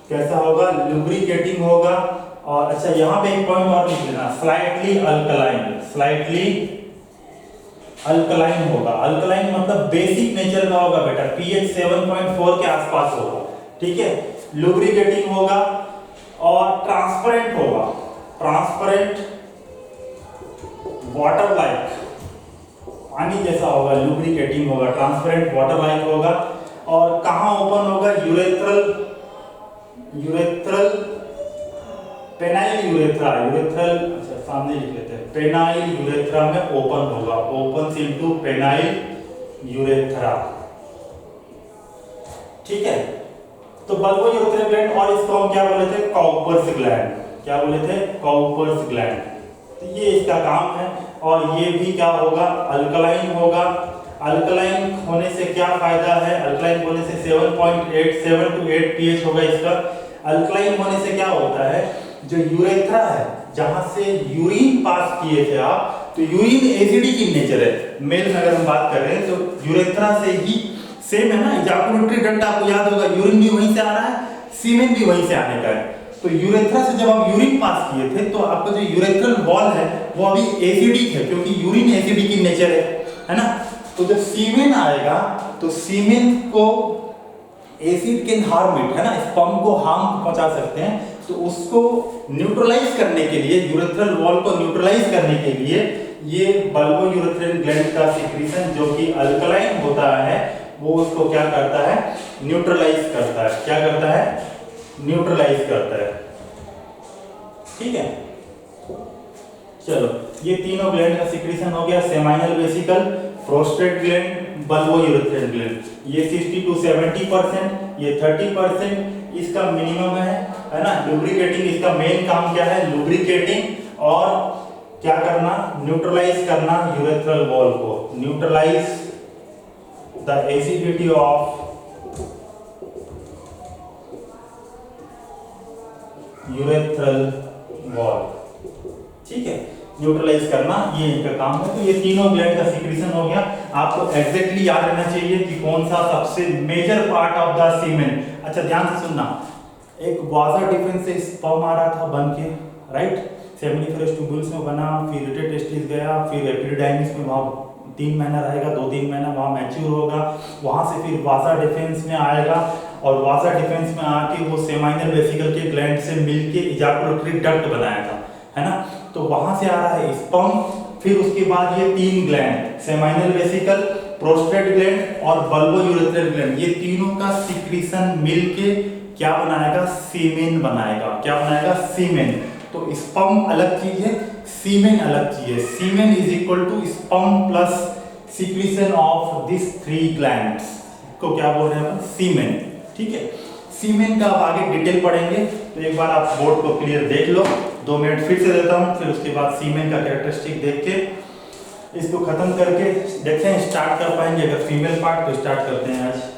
कैसा होगा, लुब्रिकेटिंग होगा। और अच्छा, यहाँ पे एक पॉइंट और लिख लेना, स्लाइटली अल्कलाइन, स्लाइटली अल्कलाइन होगा। अल्कलाइन मतलब बेसिक नेचर का होगा बेटा, pH 7.4 के आसपास होगा, ठीक है। लुब्रिकेटिंग होगा और ट्रांसपेरेंट होगा, ट्रांसपेरेंट, वाटर लाइक, पानी जैसा होगा, लुब्रिकेटिंग होगा, ट्रांसपेरेंट, वाटर लाइक होगा। और कहाँ ओपन होगा, यूरेथ्रल पेनाइल यूरेथ्रा, यूरेथ्रल, अच्छा सामने लिख लेते हैं, पेनाइल यूरेथ्रा में ओपन होगा, ओपन इनटू पेनाइल यूरेथ्रा, ठीक है। तो बल्बो यूरेथ्रल ग्लैंड, और इसको हम क्या बोले थे, काउपर्स ग्लैंड, क्या बोले थे, काउपर्स ग्लैंड। तो ये इसका काम है। और ये भी क्या होगा, अल्कलाइन होगा। अल्कलाइन होने से क्या फायदा है, अल्कलाइन होने से 7.87 to 8 pH होगा इसका। अल्कलाइन होने से क्या होता है, जो यूरेथ्रा है, जहां से यूरिन पास किए थे आप, तो यूरिन एसिडिक इन नेचर है। मेल में अगर हम बात कर रहे हैं तो यूरेथ्रा से ही सेम है ना, इजाकुलेटरी डक्ट आपको याद होगा, यूरिन भी वहीं से आ रहा है, सीमेन भी वहीं से आने का है। तो यूरेथ्रा से जब आप यूरिन पास किए थे तो आपका जो यूरेथ्रल वॉल है वो अभी एसिडिक है, क्योंकि यूरिन एसिडिक इन नेचर है ना। तो जब सीमेन आएगा तो सीमेन को एसिड कैन हार्म इट, है ना, स्पर्म को हार्म पहुंचा सकते हैं। तो उसको न्यूट्रलाइज करने के लिए, यूरेथ्रल वॉल को न्यूट्रलाइज करने के लिए ये बल्बो यूरेथ्रिन ग्लैंड का सिक्रीशन जो कि अल्कलाइन होता है वो उसको क्या करता है, न्यूट्रलाइज करता है। क्या करता है, न्यूट्रलाइज करता है। ठीक है, चलो ये तीनों ग्लैंड का सिक्रीशन हो गया, seminal vesicle, prostate gland, bulbourethral gland. ये 60 to 70%, ये 30% इसका मिनिमम है ना। लुब्रिकेटिंग, इसका मेन काम क्या है, लुब्रिकेटिंग और क्या करना, न्यूट्रलाइज करना यूरेथ्रल वॉल को, neutralise the acidity of urethral wall. ठीक है, न्यूट्रलाइज करना ये इनका काम है। तो ये तीनों ग्लैंड का सिक्रीशन हो गया। आपको एग्जैक्टली याद रहना चाहिए कि कौन सा सबसे major part of the semen. अच्छा ध्यान से सुनना, एक वाजा डिफरेंस से स्पर्म आ रहा था बन के, राइट, सेमिनिफरस ट्यूबुल्स में बना, फिर रिटेड टेस्टिस गया, फिर एपिडिडाइमिस में वहाँ 3 महीना रहेगा, 2-3 महीना वहाँ मैच्योर होगा, वहाँ से फिर वाजा डिफेंस में आएगा और वाजा डिफेंस में आके वो सेमाइनल वेसिकल के ग्लैंड से मिलके इजाकुलेटरी डक्ट बनाया था, है ना। तो वहाँ से आ रहा है स्पर्म, फिर उसके बाद ये 3 gland, seminal vesicle, prostate gland और बल्बो यूरेथ्रल ग्लैंड, ये तीनों का सिक्रीशन मिलके क्या बनाएगा, सीमेन बनाएगा। क्या बनाएगा, सीमेन। तो स्पर्म अलग चीज है, सीमेन अलग चीज है। Semen is equal to sperm plus secretion of this 3 glands को क्या बोल रहे हैं, सीमेन। ठीक है, सीमेन का अब आगे डिटेल पढ़ेंगे, तो एक बार आप बोर्ड को क्लियर देख लो। 2 मिनट फिर से देता हूँ, फिर उसके बाद सीमेन का कैरेक्टरिस्टिक देख के इसको खत्म करके देखते हैं स्टार्ट कर पाएंगे। अगर फीमेल पार्ट तो स्टार्ट करते हैं आज।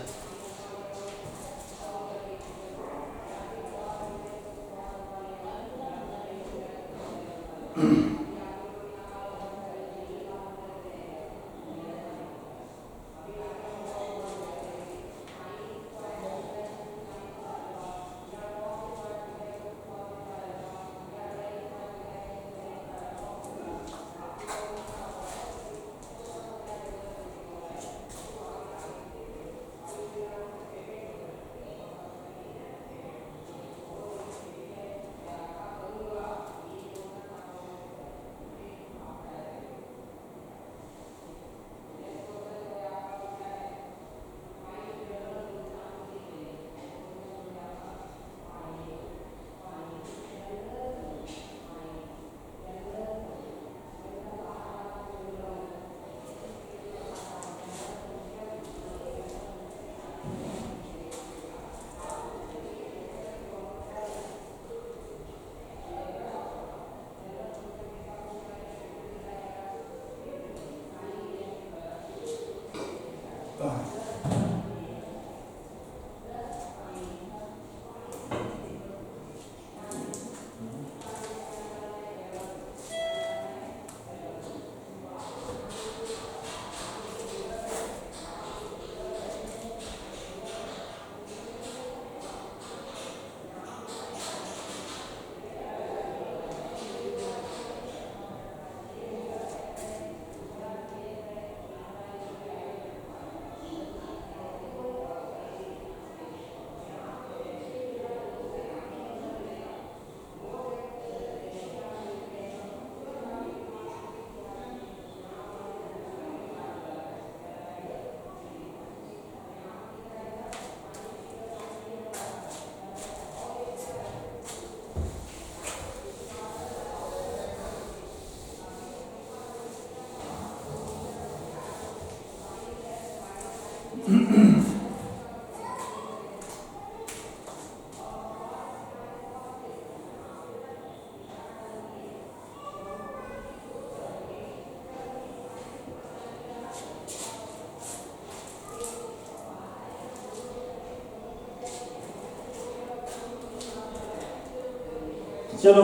चलो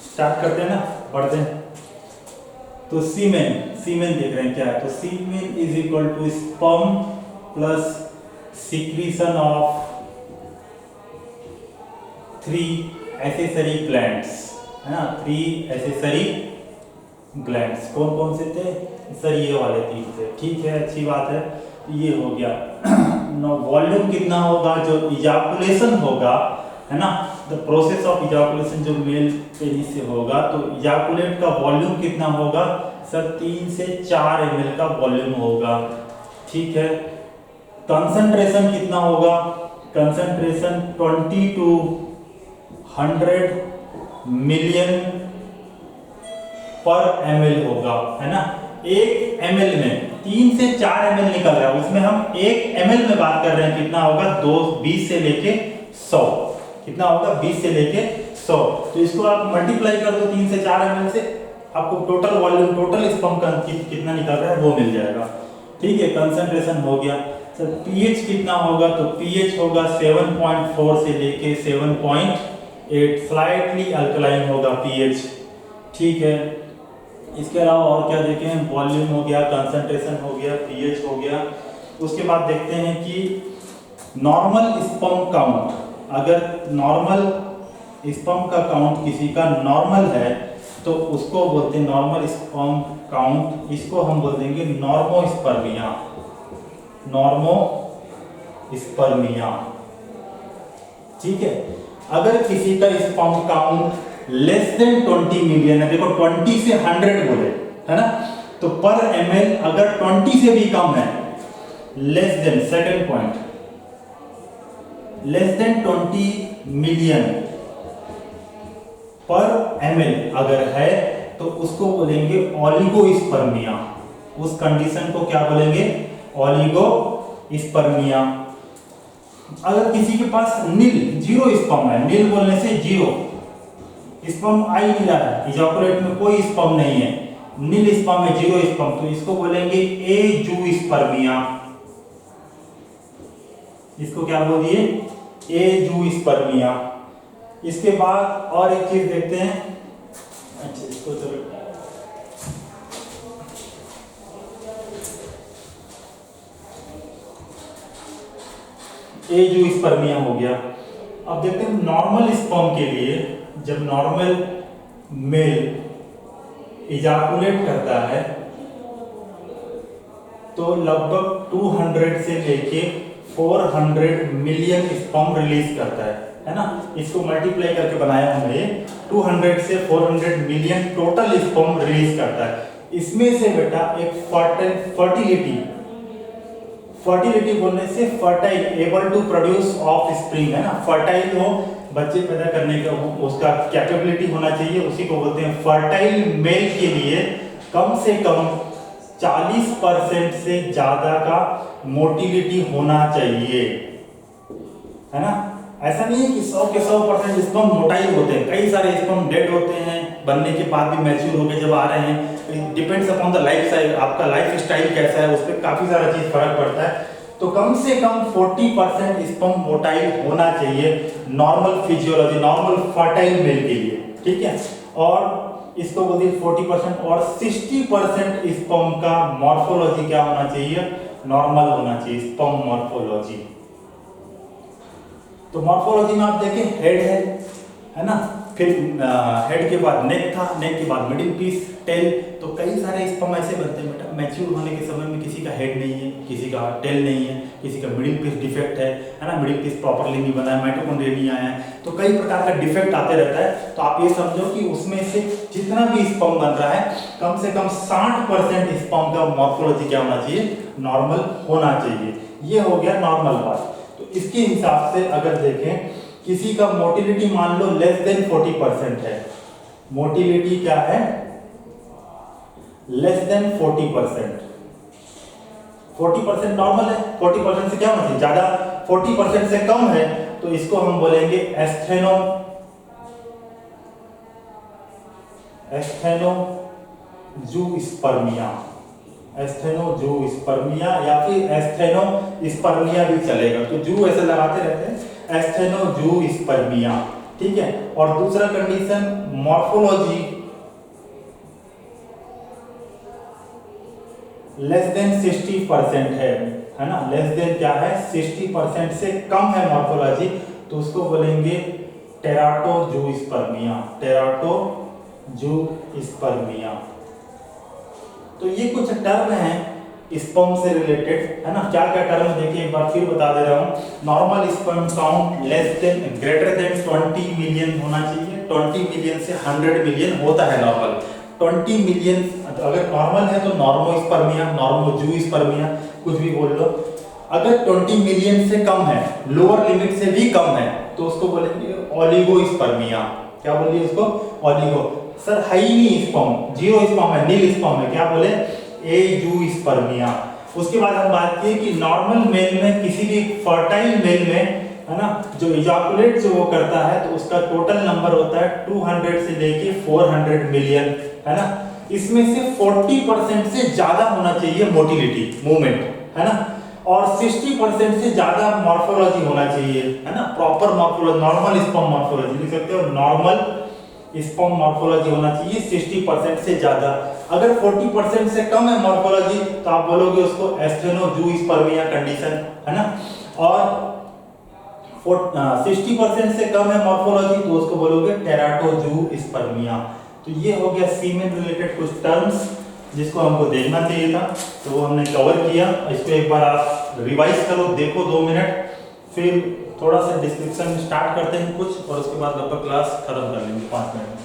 स्टार्ट करते हैं ना, पढ़ते हैं। तो सीमेन, सीमेन देख रहे हैं क्या है, तो semen is equal to sperm plus secretion of 3 accessory glands, है ना, 3 एसेसरी ग्लैंड्स। कौन कौन से थे सर? ये वाले 3 थे। ठीक है, अच्छी बात है, ये हो गया। वॉल्यूम कितना होगा? जो इजाकुलेशन होगा, है ना, द प्रोसेस ऑफ इजाकुलेशन जो मेल पेनिस से होगा, तो इजाकुलेट का वॉल्यूम कितना होगा सर? 3 से 4 ml का वॉल्यूम होगा। ठीक है, कंसंट्रेशन कितना होगा? कंसंट्रेशन 20 to 100 मिलियन पर ml होगा, है ना। 1 ml में 3 से 4 ml निकल रहा है, उसमें हम 1 ml में बात कर रहे हैं, कितना होगा? 20 से लेके 100। कितना होगा? 20 से लेके 100। तो इसको आप मल्टीप्लाई कर दो 3 से 4 ml से, आपको टोटल वॉल्यूम, टोटल स्पर्म का कितना निकल रहा है वो मिल जाएगा। ठीक है, कंसंट्रेशन हो गया। सर पीएच कितना होगा? तो पीएच होगा 7.4 से लेके 7.8, स्लाइटली अल्कलाइन होगा पीएच। ठीक है, इसके अलावा और क्या देखें? वॉल्यूम हो गया, कंसंट्रेशन हो गया, पीएच हो गया। उसके बाद देखते हैं कि नॉर्मल स्पर्म काउंट, अगर नॉर्मल स्पर्म का काउंट किसी का नॉर्मल है तो उसको बोलते हैं नॉर्मल स्पर्म काउंट, इसको हम बोल देंगे नॉर्मोस्पर्मिया। नॉर्मोस्पर्मिया। ठीक है, अगर किसी का sperm count less than 20 million है, देखो 20 से 100 बोले, है ना, तो पर ml अगर 20 से भी कम है, less than, second point, less than 20 million पर ml अगर है तो उसको बोलेंगे ओलिगोस्पर्मिया। उस कंडीशन को क्या बोलेंगे? ओलिगोस्पर्मिया। अगर किसी के पास नील, 0 स्पर्म है, नील बोलने से 0 स्पर्म आ ही नहीं रहा है, इजाकुलेट में कोई स्पर्म नहीं है, नील स्पर्म में 0 स्पर्म, तो इसको बोलेंगे एजूस्पर्मिया। इसको क्या बोल दिए? एजूस्पर्मिया। इसके बाद और एक चीज देखते हैं। अच्छा, इसको चलो, एजूस्पर्मिया हो गया। अब देखते हैं नॉर्मल स्पर्म के लिए, जब नॉर्मल मेल इजाकुलेट करता है तो लगभग 200 से लेके 400 मिलियन स्पर्म रिलीज करता है ना। इसको मल्टीप्लाई करके बनाया हमने, 200 से 400 मिलियन टोटल स्पर्म रिलीज करता है। इसमें से बेटा एक फर्टिलिटी बोलने से fertile, able to produce offspring, है ना, फर्टाइल हो, बच्चे पैदा करने का उसका कैपेबिलिटी होना चाहिए, उसी को बोलते हैं फर्टाइल। मेल के लिए कम से कम 40% से ज्यादा का मोटिलिटी होना चाहिए, है ना। ऐसा नहीं है कि 100 के 100% स्पर्म मोटाइल होते हैं, कई सारे स्पर्म डेड होते हैं, बनने के बाद भी मैच्योर होकर जब आ रहे हैं। Depends upon the life style, आपका लाइफ स्टाइल कैसा है, उस पर काफी सारा चीज फर्क पड़ता है। तो कम से कम 40% स्पर्म मोटाइल होना चाहिए normal physiology, normal fertile male के लिए, ठीक है। और इसको बोलते हैं 40%, और 60% स्पर्म का मॉर्फोलॉजी क्या होना चाहिए? नॉर्मल होना चाहिए, स्पर्म मॉर्फोलॉजी। तो मॉर्फोलॉजी में आप देखें, हेड है ना, फिर हेड के बाद नेक था, नेक के बाद मिडिल पीस, टेल। तो कई सारे स्पर्म ऐसे बनते हैं बेटा, मैच्योर होने के समय में किसी का हेड नहीं है, किसी का टेल नहीं है, किसी का मिडिल पीस डिफेक्ट है ना, मिडिल पीस प्रॉपरली नहीं बना है, माइटोकॉन्ड्रिया नहीं आया है, तो कई प्रकार का डिफेक्ट आते रहता है। तो आप ये समझो कि उसमें से जितना भी स्पर्म बन रहा है, कम से कम 60% स्पर्म का मॉर्फोलॉजी क्या होना चाहिए? नॉर्मल होना चाहिए। ये हो गया नॉर्मल बात। तो इसके हिसाब से अगर देखें, किसी का मोटिलिटी मान लो लेस देन 40% है, मोटिलिटी क्या है? Less than 40%। 40% नॉर्मल है, 40% से क्या होना चाहिए? ज्यादा, 40% से कम है तो इसको हम बोलेंगे एस्थेनोजूस्पर्मिया, एस्थेनोजूस्पर्मिया या फिर एस्थेनोस्पर्मिया भी चलेगा। तो जू ऐसे लगाते रहते हैं, एस्थेनोजूस्पर्मिया, ठीक है। और दूसरा कंडीशन मॉर्फोलॉजी लेस देन 60% है ना, लेस देन क्या है? 60% से कम है मॉर्फोलॉजी, तो उसको बोलेंगे टेराटोजूस्पर्मिया, टेराटोजूस्पर्मिया। तो ये कुछ टर्म हैं स्पर्म से रिलेटेड, है ना। क्या क्या टर्म देखिए, एक बार फिर बता दे रहा हूँ। Normal sperm count greater than 20 million होना चाहिए। 20 मिलियन से 100 मिलियन होता है नॉर्मल। 20 मिलियन अगर नॉर्मल है तो नॉर्मोस्पर्मिया, नॉर्मोजूस्पर्मिया, कुछ भी बोल लो। अगर 20 मिलियन से कम है, लोअर लिमिट से भी कम है, तो उसको बोलेंगे ओलिगोस्पर्मिया। क्या बोलिए उसको? ओलिगो। सर है ही नहीं स्पर्म, जीरो स्पर्म है, नील स्पर्म है, क्या बोले? एजूस्पर्मिया। उसके बाद हम बात किए कि नॉर्मल मेल में, किसी भी फर्टाइल मेल में, है ना, जो इजाकुलेट जो वो करता है तो उसका टोटल नंबर होता है 200 से लेके 400 मिलियन, है ना। इसमें से 40% से ज्यादा होना चाहिए मोटिलिटी, मूवमेंट, है ना, और 60% से ज्यादा मॉर्फोलॉजी होना चाहिए, है ना, proper morphology, normal sperm morphology लिख सकते हो, नॉर्मल स्पर्म मॉर्फोलॉजी होना चाहिए 60% से ज्यादा। अगर 40% से कम है मॉर्फोलॉजी तो आप बोलोगे उसको एस्थेनोजूस्पर्मिया कंडीशन, है ना। और 60% से कम है मॉर्फोलॉजी तो उसको बोलोगे टेराटोजूस्पर्मिया। तो ये हो गया फीमेल रिलेटेड कुछ टर्म्स जिसको हमको देखना चाहिए था, तो वो हमने कवर किया। इसको एक बार आप रिवाइज करो, देखो 2 मिनट, फिर थोड़ा सा डिस्क्रिप्शन स्टार्ट करते हैं कुछ, और उसके बाद लगभग क्लास खत्म कर लेंगे 5 मिनट में।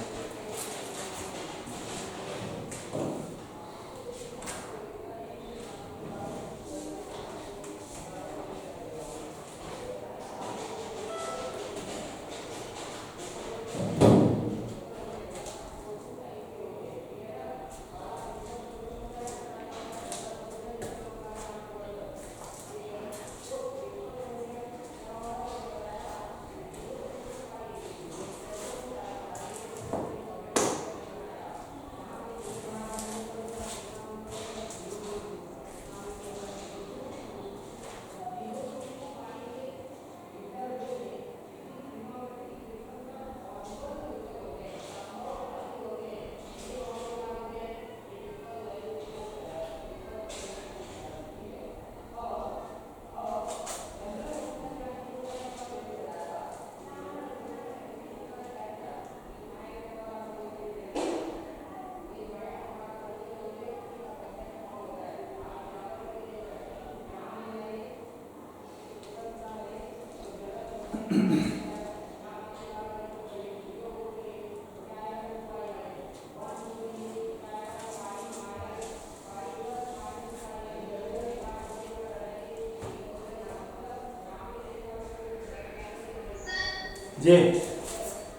जी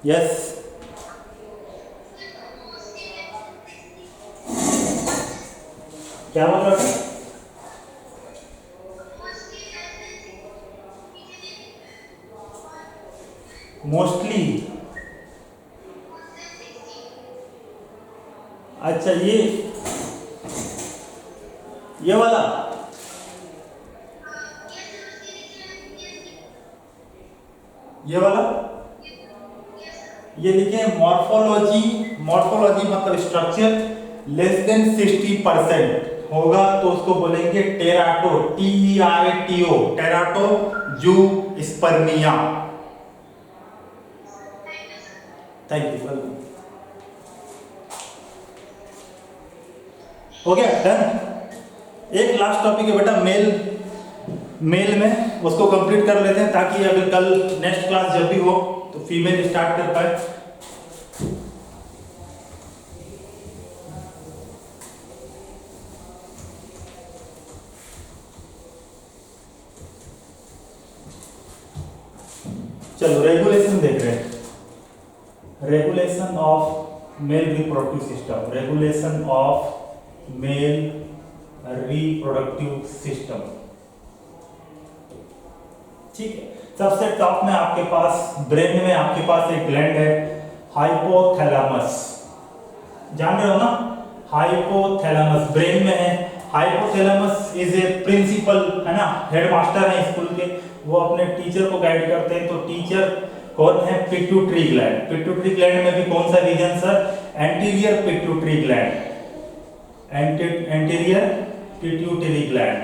यस, क्या बोल रहे हो? मोस्टली, अच्छा ये वाला, ये वाला, ये लिखे मॉर्फोलॉजी। मॉर्फोलॉजी मतलब स्ट्रक्चर लेस देन 60% होगा तो उसको बोलेंगे terato, TERATO, teratozoospermia. Thank you sir. हो गया डन। एक लास्ट टॉपिक है बेटा मेल में, उसको कंप्लीट कर लेते हैं ताकि अगर कल नेक्स्ट क्लास जब भी हो तो फीमेल स्टार्ट कर पाए। चलो रेगुलेशन देख रहे हैं, regulation of male reproductive system, regulation of male reproductive system. ठीक है, सबसे टॉप में आपके पास ब्रेन में आपके पास एक ग्लैंड है हाइपोथैलेमस, जान रहे हो ना, हाइपोथैलेमस ब्रेन में है। हाइपोथैलेमस इज ए प्रिंसिपल, है ना, हेडमास्टर है स्कूल के, वो अपने टीचर को गाइड करते हैं। तो टीचर कौन है? Pituitary gland. पिट्यूटरी ग्लैंड में भी कौन सा reason sir? Anterior pituitary gland, anterior pituitary gland.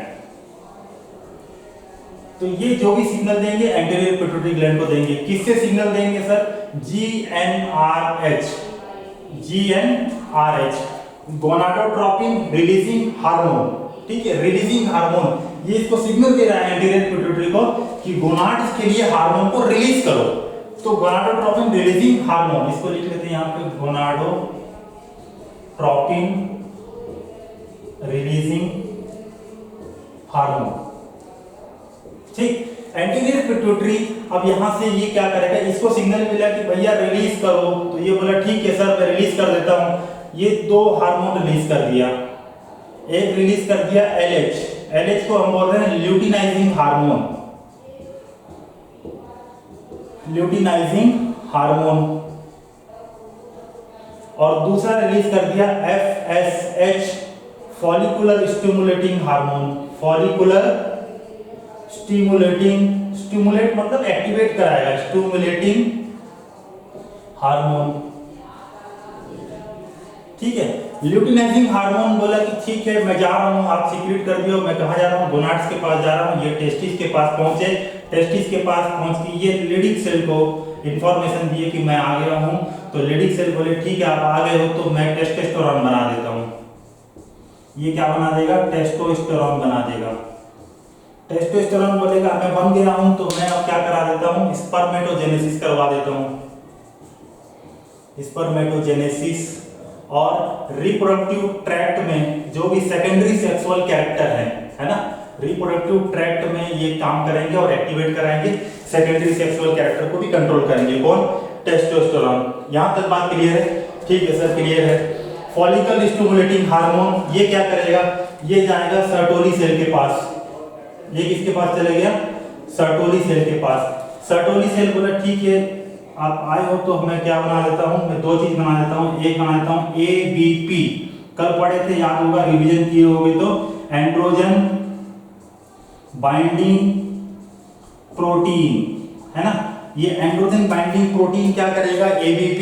तो ये जो भी सिग्नल देंगे एंटीरियर पिट्यूटरी ग्लैंड को देंगे। किससे सिग्नल देंगे sir? GnRH, GnRH, gonadotropin releasing hormone. ठीक है, रिलीजिंग हार्मोन, ये इसको सिग्नल दे रहा है एंटीरियर पिट्यूटरी को कि गोनाड्स के लिए हार्मोन को रिलीज करो। तो गोनाडोट्रोपिन रिलीजिंग हार्मोन, इसको लिख लेते हैं यहाँ पे, गोनाडोट्रोपिन रिलीजिंग हार्मोन। ठीक, एंटीरियर पिट्यूटरी अब यहां से ये क्या करेगा, इसको सिग्नल मिला कि भैया रिलीज करो, तो ये बोला ठीक है सर मैं रिलीज कर देता हूं। ये दो हार्मोन रिलीज कर दिया, एक रिलीज कर दिया LH, LH को हम बोल रहे हैं ल्यूटिनाइजिंग हार्मोन, ल्यूटिनाइजिंग हार्मोन। और दूसरा रिलीज कर दिया FSH, follicular stimulating hormone, follicular stimulating, stimulate मतलब एक्टिवेट कराएगा, स्टिमुलेटिंग हार्मोन। ठीक है, ल्यूटिनाइजिंग हार्मोन बोला कि ठीक है मैं जा रहा हूं, आप सीक्रेट कर दियो, मैं कहां जा रहा हूं, गोनाड्स के पास जा रहा हूं। ये टेस्टिस के पास पहुंचे, टेस्टिस के पास पहुंच के ये लीडिंग सेल को इंफॉर्मेशन दिए कि मैं आ गया हूं। तो लीडिंग सेल बोले ठीक है आप आ गए हो तो मैं टेस्टोस्टेरोन बना देता हूं। ये क्या बना देगा, टेस्टोस्टेरोन बना देगा। टेस्टोस्टेरोन बोलेगा मैं बन गया हूं तो मैं अब क्या करा देता हूं, स्पर्मेटोजेनेसिस करवा देता हूं, स्पर्मेटोजेनेसिस। और रिप्रोडक्टिव ट्रैक्ट में जो भी सेकेंडरी सेक्सुअल कैरेक्टर है ना, रिप्रोडक्टिव ट्रैक्ट में ये काम करेंगे और एक्टिवेट कराएंगे, सेकेंडरी सेक्सुअल कैरेक्टर को भी कंट्रोल करेंगे। कौन, टेस्टोस्टेरोन। यहां तक बात क्लियर है? ठीक है सर क्लियर है। फॉलिकल स्टिमुलेटिंग हार्मोन, ये क्या करेगा, ये जाएगा सर्टोली सेल के पास। ये किसके पास चले गया, सर्टोली सेल के पास। सर्टोली सेल बोला ठीक है आप आए हो तो मैं क्या बना देता हूं, मैं दो चीज बना देता हूं, एक बना देता हूं ABP, कल पढ़े थे याद होगा, रिवीजन किए होगे तो, एंड्रोजन बाइंडिंग प्रोटीन है ना। ये एंड्रोजन बाइंडिंग प्रोटीन क्या करेगा, ABP,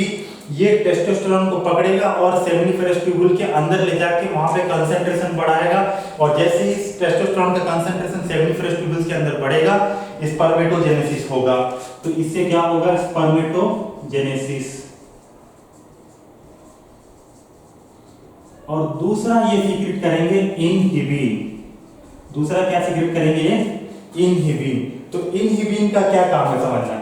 ये टेस्टोस्टेरोन को पकड़ेगा और सेमिनिफेरस ट्यूबुल के अंदर ले जाके वहां पे कंसंट्रेशन बढ़ाएगा। और जैसे ही टेस्टोस्टेरोन का कंसंट्रेशन सेमिनिफेरस ट्यूबुल के अंदर बढ़ेगा, स्पर्मेटोजेनेसिस होगा। तो इससे क्या होगा, स्पर्मेटोजेनेसिस। और दूसरा ये सीक्रेट करेंगे इनहिबिन। दूसरा क्या सीक्रेट करेंगे, इनहिबिन। तो इनहिबिन का क्या काम है समझना।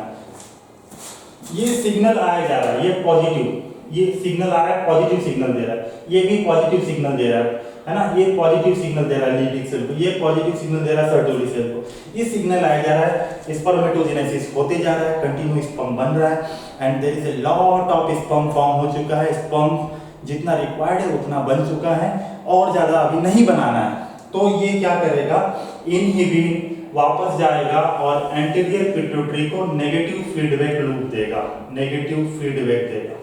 ये सिग्नल आया जा रहा है, ये पॉजिटिव, ये सिग्नल आ रहा है, पॉजिटिव सिग्नल दे रहा है, ये भी पॉजिटिव सिग्नल दे रहा है ना, ये पॉजिटिव सिग्नल दे रहा है लीडिंग सेल को, ये पॉजिटिव सिग्नल दे रहा है सर्टोली सेल को। ये सिग्नल आया जा रहा है, स्पर्मेटोजेनेसिस होते जा रहा है, कंटिन्यू स्पर्म बन रहा है and there is a lot of sperm form हो चुका है। स्पर्म जितना रिक्वायर्ड है उतना बन चुका है और ज्यादा अभी नहीं बनाना है। तो ये क्या करेगा, इनहिबिन वापस जाएगा और एंटीरियर पिट्यूटरी को नेगेटिव फीडबैक लूप देगा, नेगेटिव फीडबैक देगा।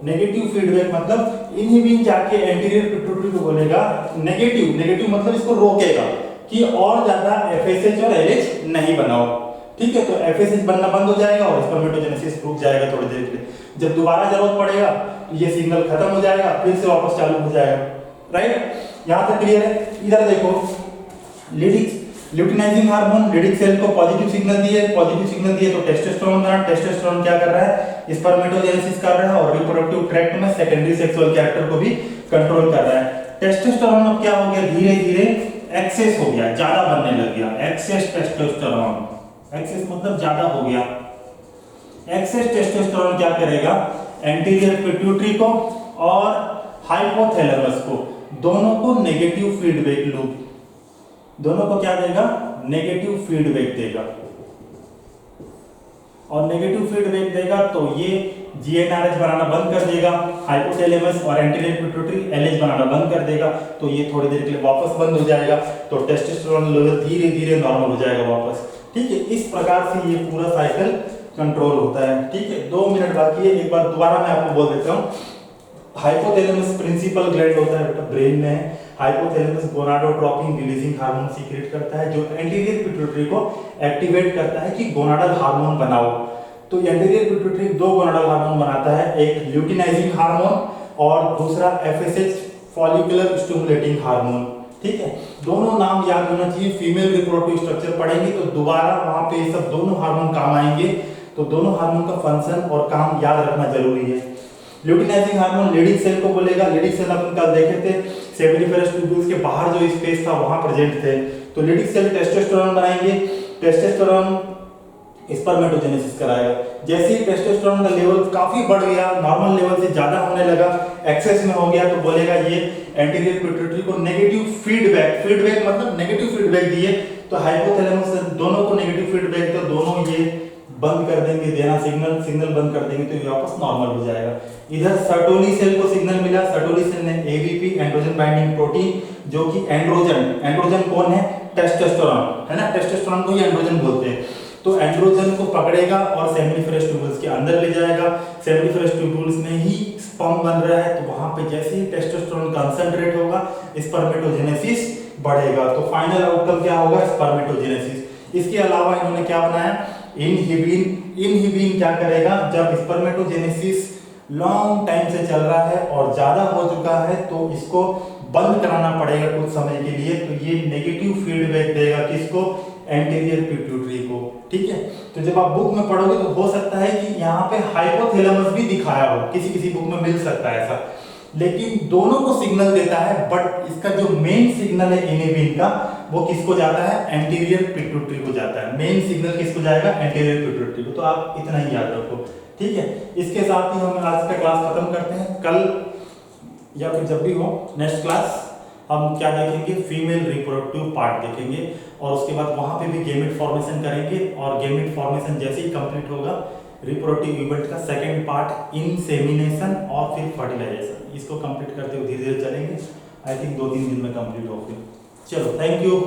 नेगेटिव फीडबैक मतलब इनहिबिन जाके एंटीरियर पिट्यूटरी को बोलेगा नेगेटिव, नेगेटिव मतलब इसको रोकेगा कि और ज्यादा FSH और LH नहीं बनाओ। ठीक है, तो FSH बनना बंद हो जाएगा और स्पर्मेटोजेनेसिस रुक जाएगा थोड़ी देर के लिए। जब दोबारा जरूरत पड़ेगा तो ये सिग्नल खत्म हो जाएगा, फिर से वापस चालू हो जाएगा। राइट, यहां तक क्लियर है? इधर देखो, ल्यूटिनाइजिंग हार्मोन लीडिंग सेल को पॉजिटिव सिग्नल दिए, पॉजिटिव सिग्नल दिए तो टेस्टोस्टेरोन बना, टेस्टोस्टेरोन क्या कर रहा है, स्पर्मेटोजेनेसिस कर रहा है और रिप्रोडक्टिव ट्रैक्ट में सेकेंडरी सेक्सुअल कैरेक्टर को भी कंट्रोल कर रहा है। टेस्टोस्टेरोन अब क्या हो गया, धीरे धीरे एक्सेस हो गया, ज्यादा बनने लग गया, एक्सेस टेस्टोस्टेरोन। एक्सेस मतलब ज्यादा हो गया। एक्सेस टेस्टोस्टेरोन क्या करेगा, एंटीरियर पिट्यूटरी को और हाइपोथैलेमस को, दोनों को नेगेटिव फीडबैक लूप, दोनों को क्या देगा, नेगेटिव फीडबैक देगा। और नेगेटिव फीडबैक देगा तो ये GnRH बनाना बंद कर देगा, हाइपोथैलेमस और एंटीरियर पिट्यूटरी LH बनाना बंद कर देगा, तो ये थोड़ी देर के लिए वापस बंद हो जाएगा, तो टेस्टोस्टेरोन लेवल धीरे धीरे नॉर्मल हो जाएगा वापस। ठीक है, इस प्रकार से ये पूरा साइकिल कंट्रोल होता है। ठीक है, 2 मिनट बाकी है, एक बार दोबारा मैं आपको बोल देता हूँ। हाइपोथैलेमस प्रिंसिपल ग्लैंड होता है बेटा ब्रेन में। Hypothalamus gonadotropin releasing hormone secrete करता है जो एंटीरियर पिट्यूटरी को एक्टिवेट करता है कि गोनाडल हार्मोन बनाओ। तो एंटीरियर पिट्यूटरी 2 गोनाडल हार्मोन बनाता है, एक ल्यूटिनाइजिंग हार्मोन और दूसरा FSH फॉलिकुलर स्टिमुलेटिंग हार्मोन। ठीक है, दोनों नाम याद होना चाहिए। फीमेल रिप्रोडक्टिव स्ट्रक्चर पढ़ेंगे तो दोबारा वहां पे सब दोनों हार्मोन काम आएंगे। तो दोनों हार्मोन का फंक्शन और काम याद रखना जरूरी है। ल्यूटिनाइजिंग हार्मोन लीडिंग सेल को बोलेगा। लीडिंग सेल अपन कल देखे थे, सेमिनिफेरस ट्यूब्यूल्स के बाहर जो स्पेस था वहां प्रेजेंट थे। तो लीडिंग सेल टेस्टोस्टेरोन बनाएंगे, टेस्टोस्टेरोन स्पर्मेटोजेनेसिस कराएगा। जैसे ही टेस्टोस्टेरोन का लेवल काफी बढ़ गया, नॉर्मल लेवल से ज्यादा होने लगा, एक्सेस में हो गया, तो बोलेगा ये एंटीरियर पिट्यूटरी को नेगेटिव फीडबैक मतलब नेगेटिव फीडबैक दिए, तो हाइपोथैलेमस दोनों को नेगेटिव फीडबैक, तो दोनों ये बंद कर देंगे देना, सिग्नल बंद कर देंगे, तो ये वापस नॉर्मल हो जाएगा। इधर सर्टोली सेल को सिग्नल मिला, सर्टोली सेल ने एबीपी एंड्रोजन बाइंडिंग प्रोटीन, जो कि एंड्रोजन कौन है? टेस्टोस्टेरोन है ना, टेस्टोस्टेरोन को ही एंड्रोजन बोलते हैं। तो एंड्रोजन को पकड़ेगा और सेमिनिफेरस ट्यूब्यूल्स के अंदर ले जाएगा। सेमिनिफेरस ट्यूब्यूल्स में ही स्पर्म बन रहा है, तो वहां पे जैसे ही टेस्टोस्टेरोन कंसंट्रेट होगा, स्पर्मेटोजेनेसिस बढ़ेगा। तो फाइनल आउटकम क्या होगा? स्पर्मेटोजेनेसिस। इसके अलावा इन्होंने क्या बनाया? इनहिबिन क्या करेगा? जब स्पर्मेटोजेनेसिस लॉन्ग टाइम से चल रहा है और ज्यादा हो चुका है, तो इसको बंद कराना पड़ेगा कुछ समय के लिए, तो ये नेगेटिव फीडबैक देगा किसको? एंटीरियर पिट्यूटरी को। ठीक है, तो जब आप बुक में पढ़ोगे तो हो सकता है कि यहाँ पे हाइपोथैलेमस भी दिखाया हो, किसी बुक में मिल सकता है ऐसा, लेकिन दोनों को सिग्नल देता है, बट इसका जो मेन सिग्नल है इनहिबिन का, वो किसको जाता है? एंटीरियर पिट्यूटरी को जाता है। मेन सिग्नल किसको जाएगा? एंटीरियर पिट्यूटरी को। तो आप इतना ही याद रखो। ठीक है, इसके साथ ही हम आज का क्लास खत्म करते हैं। कल या फिर जब भी हो नेक्स्ट क्लास हम क्या देखेंगे? फीमेल रिप्रोडक्टिव पार्ट देखेंगे, और उसके बाद वहां पे भी गैमेट फॉर्मेशन करेंगे, और गैमेट फॉर्मेशन जैसे ही कंप्लीट होगा, रिप्रोडक्टिव इवेंट का सेकंड पार्ट इंसेमिनेशन और फिर फर्टिलाइजेशन, इसको कंप्लीट करते हुए धीरे धीरे चलेंगे। आई थिंक 2-3 दिन में कंप्लीट हो गए। चलो, थैंक यू।